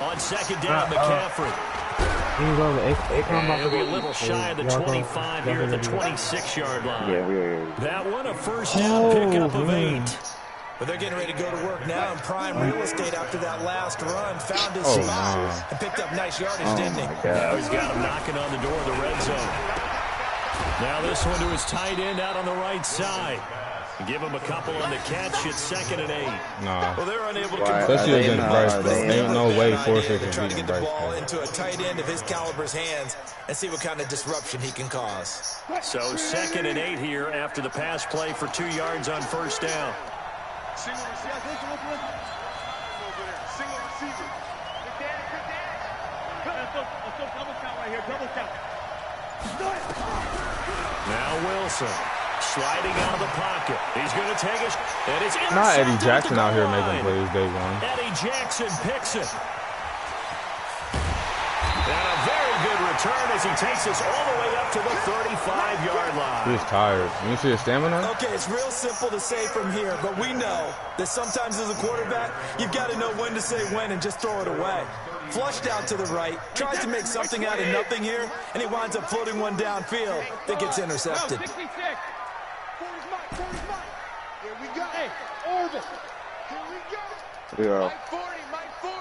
On 2nd down, McCaffrey. He'll be a little shy of the 25 here at the 26-yard line. That one, a first down pickup of 8. But they're getting ready to go to work now in prime real estate after that last run. Found his spot and picked up nice yardage, didn't he? Now he's got him knocking on the door of the red zone. Now this one to his tight end out on the right side. Give him a couple on the catch. It's 2nd and 8. Nah. Well, they're unable to convert. Especially against Bryce, bro. Ain't no way 4-6 can try to get the Bryce, ball into a tight end of his caliber's hands and see what kind of disruption he can cause. So 2nd and 8 here after the pass play for 2 yards on 1st down. Single receiver. Single receiver. Double count right here. Double count. Now Wilson sliding out of the pocket. He's going to take it. And it's not Eddie Jackson out here making plays day one. Eddie Jackson picks it. And a very good return as he takes us all the way up to the 35-yard line. He's tired. You see his stamina? Okay, it's real simple to say from here, but we know that sometimes as a quarterback, you've got to know when to say when and just throw it away. Flushed out to the right, tries to make something out of nothing here, and he winds up floating one downfield that gets intercepted. 66. 40's mine. 40's mine. Here we go. Hey, Orville. Here we go. Yeah. Mike 40, Mike 40.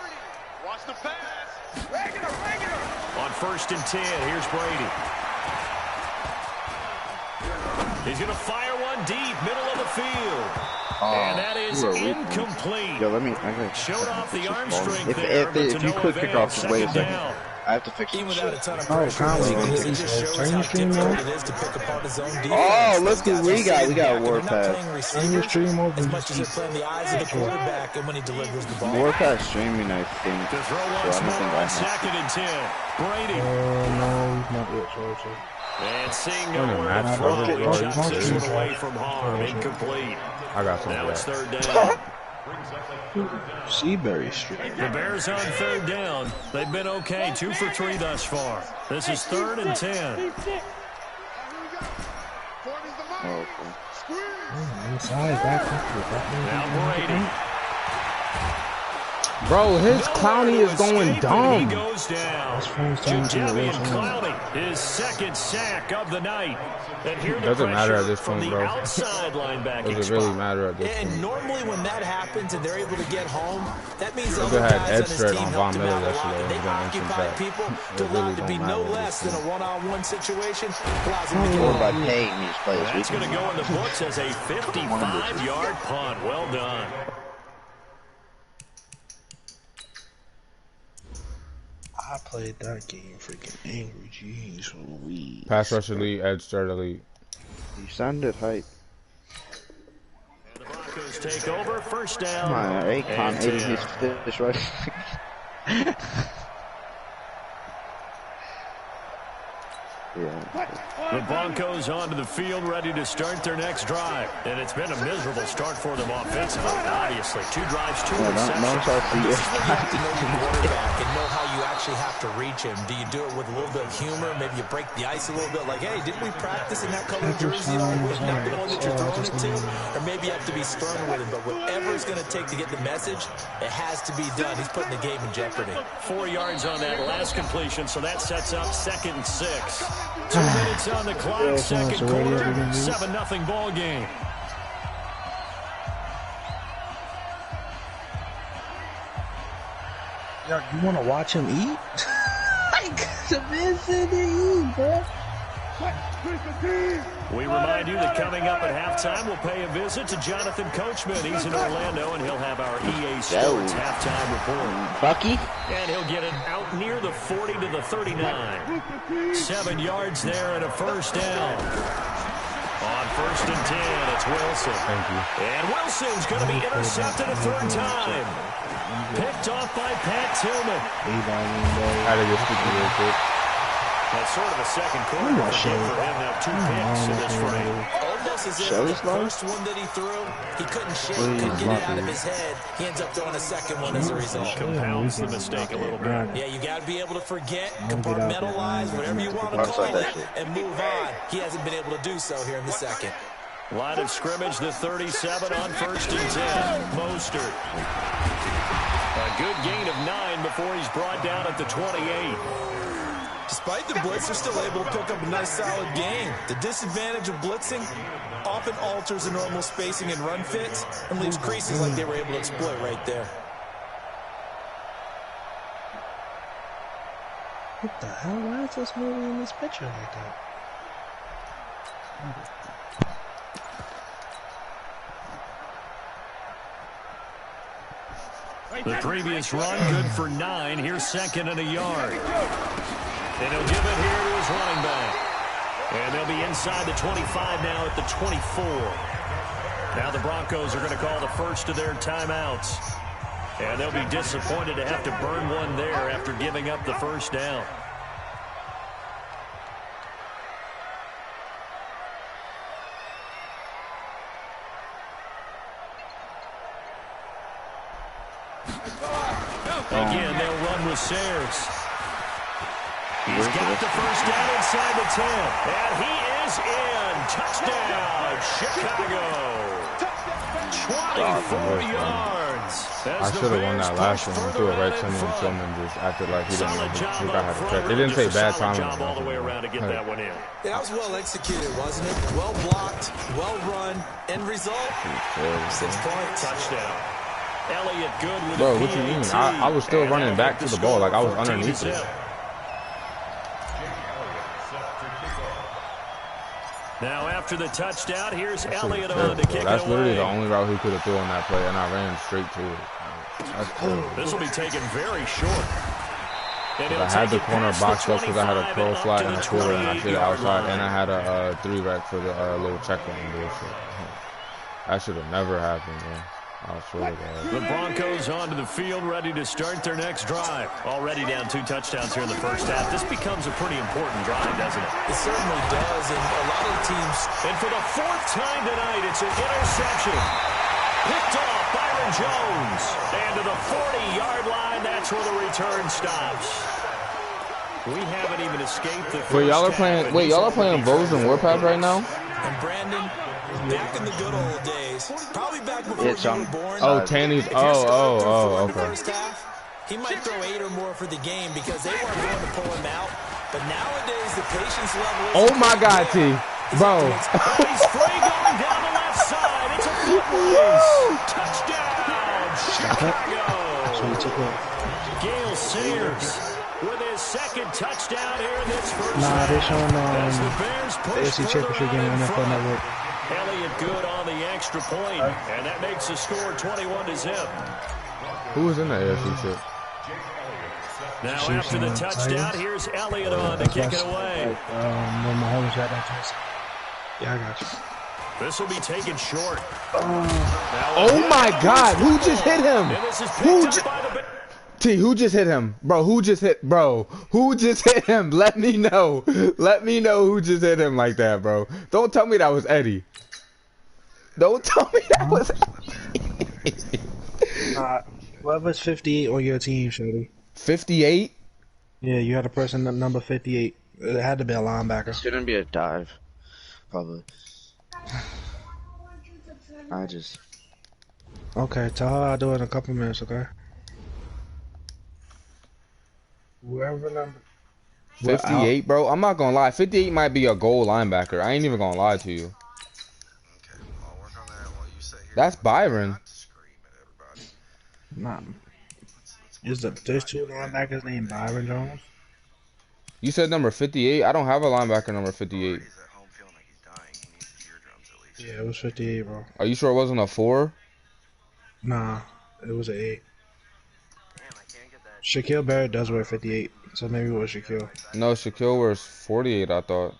Watch the pass. Regular. On 1st and 10, here's Brady. He's going to fire one deep, middle of the field. And that is incomplete. Yo, I Showed off the arm strength there, if you could kick off, just wait a second. down. I have to fix Even this without a shit. ton of Oh, pressure, Conley, it just shows turn how your stream difficult on. it is to pick apart his own defense. Oh, look Those who guys we are got. sitting We got back and Warpath. they're not playing Turn your receivers stream over. as much as they're playing the eyes of the quarterback and when he delivers the ball. Warpath streaming, I think. To throw So I once don't more think I on have. 2nd and 10. Brady. No, he's not yet. Sorry. And seeing Don't nowhere matter. to throw, Okay. he chucks this one away from harm. Incomplete. I got some Now of it's that. 3rd down. Seabury Street. The Bears on 3rd down. They've been okay, 2 for 3 thus far. This is 3rd and 10. Here we go. 40's the mark. Oh, okay. Squeeze. Inside, back. Now Brady. Bro, his Clowney is going He dumb. goes down. Jadeveon Clowney, his 2nd sack of the night. And here the Doesn't matter pressure at this from point, the bro. outside linebacking Does it really spot. matter at this And point? normally when that happens and they're able to get home, that means They other had guys Ed on his Strait team on helped Von him Miller out a lot. yesterday. And they He's gonna occupy instant people that. to It allow really it to be don't no matter at less this than a one-on-one situation. Allows him to get What home. about Payton? He's playing this That's going to weekend. go in the books as a 55-yard punt. Well done. I played that game freaking angry. Jeez Louise. Pass rush elite, edge start elite. You sounded hype. And the Broncos take over. 1st down. Come on, Akon and ate 10. his fish right. Yeah. The Broncos onto the field, ready to start their next drive. And it's been a miserable start for them offensively, obviously. 2 drives, 2 Don't interceptions. start to This is where you have to know your quarterback and know how you actually have to reach him. Do you do it with a little bit of humor? Maybe you break the ice a little bit, like, hey, didn't we practice in that color jersey? Not the one that you're throwing it to. Or maybe you have to be stern with it. But whatever it's going to take to get the message, it has to be done. He's putting the game in jeopardy. 4 yards on that last completion, so that sets up 2nd and 6. 2 minutes on the clock, 2nd quarter, 7-0 ball game. Yo, you want to watch him eat? I got the man sitting there eat, bro. We remind you that coming up at halftime, we'll pay a visit to Jonathan Coachman. He's in Orlando, and he'll have our EA Sports halftime report. Bucky? And he'll get it out near the 40 to the 39. 7 yards there and a 1st down. On 1st and 10, it's Wilson. Thank you. And Wilson's going to be intercepted a 3rd time. Picked off by Pat Tillman. Had to get sticky real quick. That's sort of a 2nd quarter for him. Now 2 picks in this frame. Almost as if the first one that he threw, he couldn't shake, couldn't get it out of his head. He ends up throwing a 2nd one as a result. Compounds the mistake a little bit. Yeah, you got to be able to forget, compartmentalize, whatever you want to call it, and move on. He hasn't been able to do so here in the 2nd. Line of scrimmage, the 37 on 1st and 10. Mostert. A good gain of 9 before he's brought down at the 28. Despite the blitz, they're still able to pick up a nice, solid game. The disadvantage of blitzing often alters the normal spacing and run fits and leaves creases like they were able to exploit right there. What the hell? Why is this movie in this picture like that? The previous run, good for 9. Here's 2nd and a yard. And he'll give it here to his running back. And they'll be inside the 25 now at the 24. Now the Broncos are going to call the first of their timeouts. And they'll be disappointed to have to burn one there after giving up the 1st down. Again, they'll run with Sayers. He's got the first down inside the 10. And he is in. Touchdown, Chicago. 24 yards. I should have won that last one. Threw it right to me and Tillman just acted like he didn't know the guy had to catch. It didn't say bad timing. All the way around to get that one in. Yeah, that was well executed, wasn't it? Well blocked, well run. End result, 6 points. Touchdown. Elliott good with Bro, what you mean? I was still running back to the ball. Like, I was underneath it. Now after the touchdown, here's Elliott on to kick it away. That's literally the only route he could have thrown on that play, and I ran straight to it. That's terrible. This will be taken very short. I had the corner boxed up because I had a curl flat in the quarter, and I did it outside, and I had a 3-rec for the little check on bullshit. That should have never happened, man. I swear to God. The Broncos onto the field, ready to start their next drive. Already down 2 touchdowns here in the first half. This becomes a pretty important drive, doesn't it? It certainly does, and a lot of teams. And for the 4th time tonight, it's an interception. Picked off Byron Jones. And to the 40-yard line, that's where the return stops. We haven't even escaped the first y'all are playing. Wait, y'all are playing Rose and Warpath right now? And Brandon, back in the good old days, probably back before you were born. Oh, Tanny's. Oh, okay. First half, he might throw 8 or more for the game because they weren't going to pull him out. But nowadays, the patience level is. Oh my God, T, bro. He's free going down the left side. It's a foot race. Touchdown, Chicago. Gale Sayers with his 2nd touchdown here in this first half. They showing the AFC Championship game on NFL Network. Elliott good on the extra point, and that makes the score 21-0. Who was in the AFC chip? Now after the touchdown, here's Elliott on to kick it away. When Mahomes got that choice. Yeah, I got you. This will be taken short. Oh my God! Who just hit him? Who just hit him? Bro, who just hit? Bro, who just hit him? Let me know. Let me know who just hit him like that, bro. Don't tell me that was Eddie. Don't tell me that was Eddie. Whoever's 58 on your team, Shady. 58? Yeah, you had a person number 58. It had to be a linebacker. It shouldn't be a dive. Probably. Okay, tell her I'll do it in a couple minutes, okay? Whoever number 58, bro. I'm not gonna lie. 58 might be a goal linebacker. I ain't even gonna lie to you. Okay, I'll work on that while you sit here. That's Byron. Nah. There's 2 linebackers named Byron Jones? You said number 58? I don't have a linebacker number 58. Yeah, it was 58, bro. Are you sure it wasn't a 4? Nah, it was an 8. Shaquille Barrett does wear 58, so maybe it was Shaquille. No, Shaquille wears 48, I thought.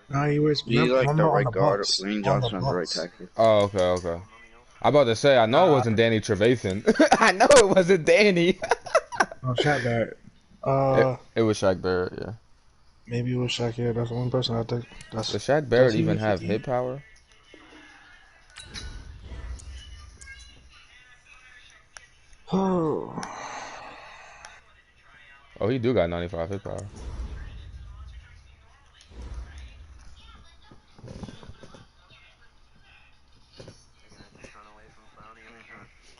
No, he wears... He's like the right guard. Wayne Johnson on the right tackle. Oh, okay. I'm about to say, I know it wasn't Danny Trevathan. I know it wasn't Danny. Oh, Shaq Barrett. It was Shaq Barrett, yeah. Maybe it was Shaq, yeah. That's the one person I think. Does Shaq Barrett even have hit power? Oh, he do got 95 hit power. What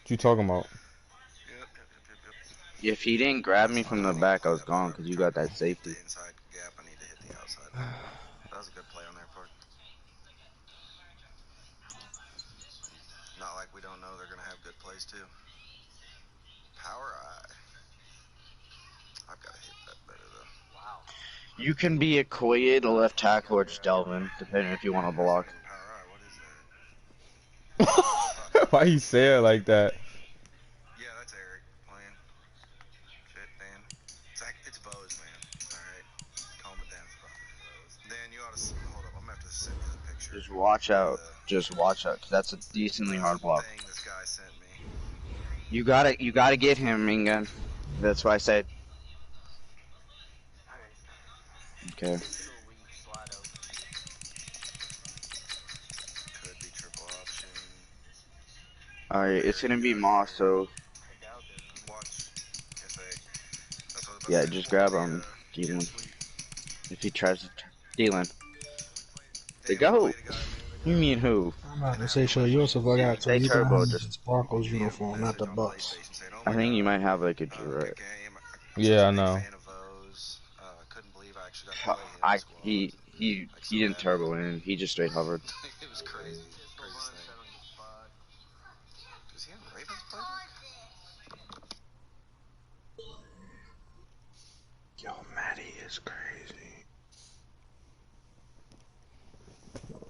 you talking about? If he didn't grab me from the back, I was gone because you got that safety. Inside gap, I need to hit the outside. That was a good play on their part. Not like we don't know they're going to have good plays too. Power eye. I've got to hit that better though. Wow. You can be a Koye, the left tackle, or just Delvin, depending if you want to block. Power eye, what is that? Why you say it like that? Yeah, that's Eric playing. Shit, Dan. It's Bose, man. Alright. Calm it down. Dan, you ought to... Hold up, I'm going to have to send you the picture. Just watch out. Just watch out, because that's a decently hard block. This guy sent me. You gotta get him, Mingan. That's why I said. Okay. Alright, it's gonna be Moss, so... Yeah, just grab him. Keep him. If he tries to stealing. They go. You mean who? I'm about to say, show Yusuf I got so They you can turbo have the just. Sparkles uniform, not the Bucks. I think you might have like a direct. Yeah, I know. He didn't turbo in. He just straight hovered. It was crazy. Craziest thing. Does he have Ravens playbook? Yo, Matty is crazy.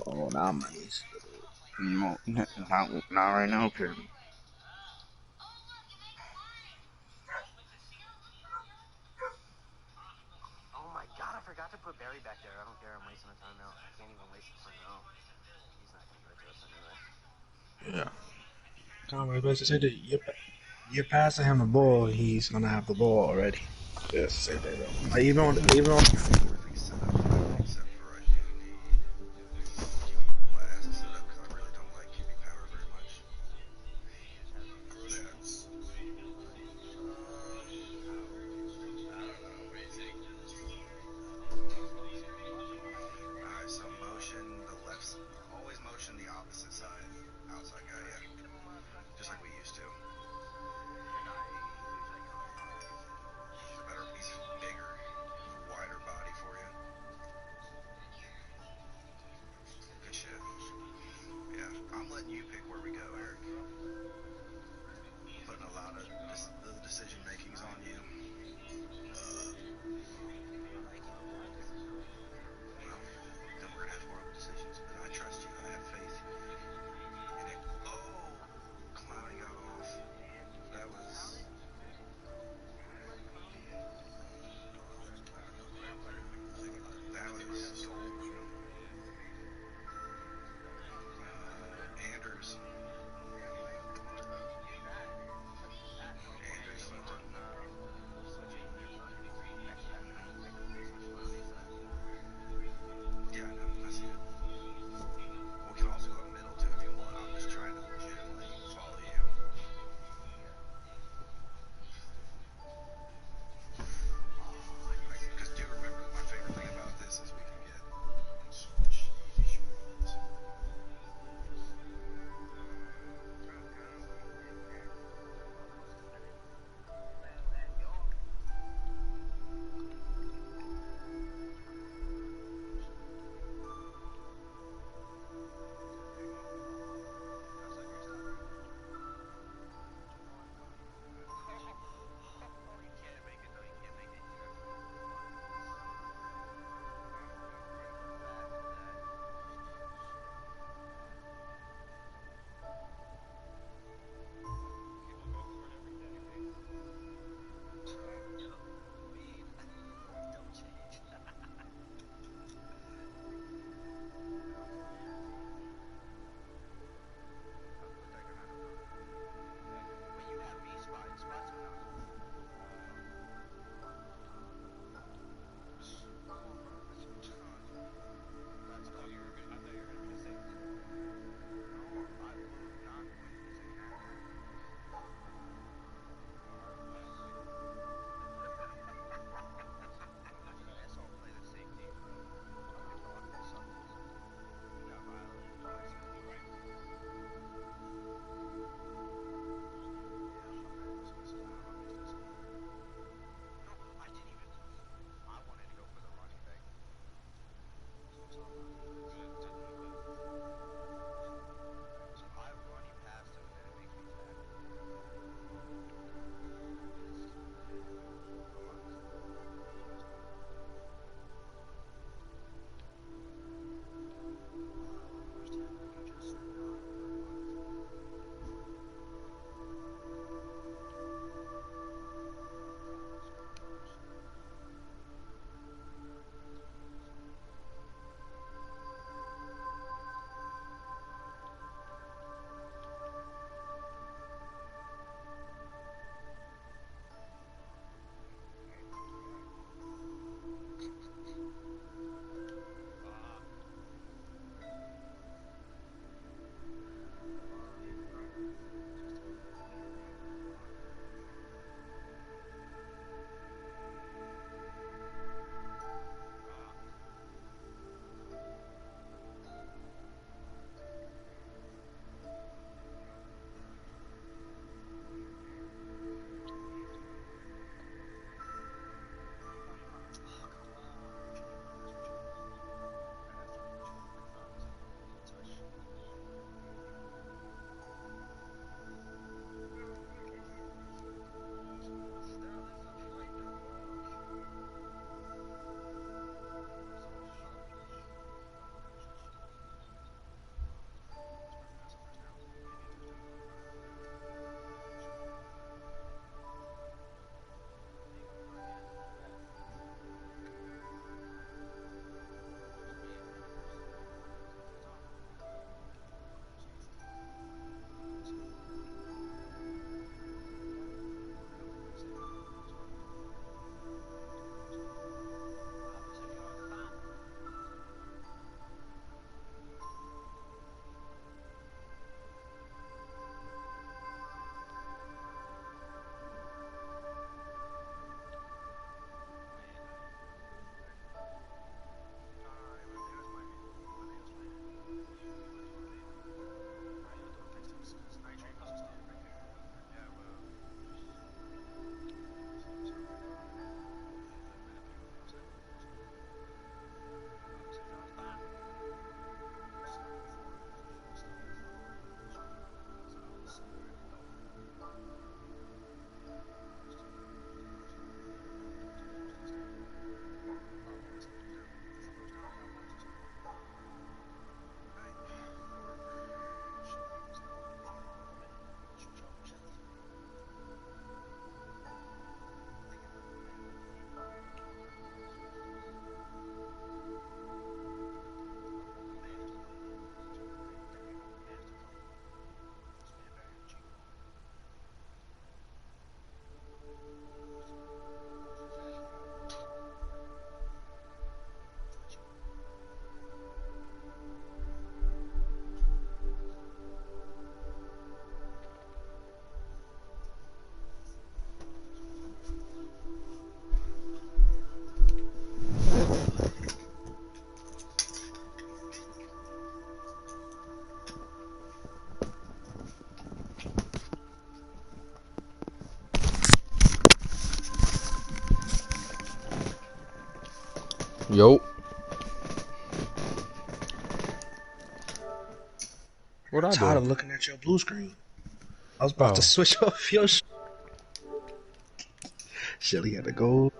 Oh, now Matty's. No, not right now, apparently. Oh my god, I forgot to put Barry back there. I don't care, I'm wasting a timeout. I can't even waste a timeout. He's not gonna go to us anyway. Yeah. Conway basically said that you're passing him the ball, he's gonna have the ball already. Just say that though. Like, even on So motion the left, always motion the opposite side, outside guy, yeah. Just like we used to. He's bigger, wider body for you. Yo. What I tired do? of looking at your blue screen. I was about to switch off your Shelly had to go.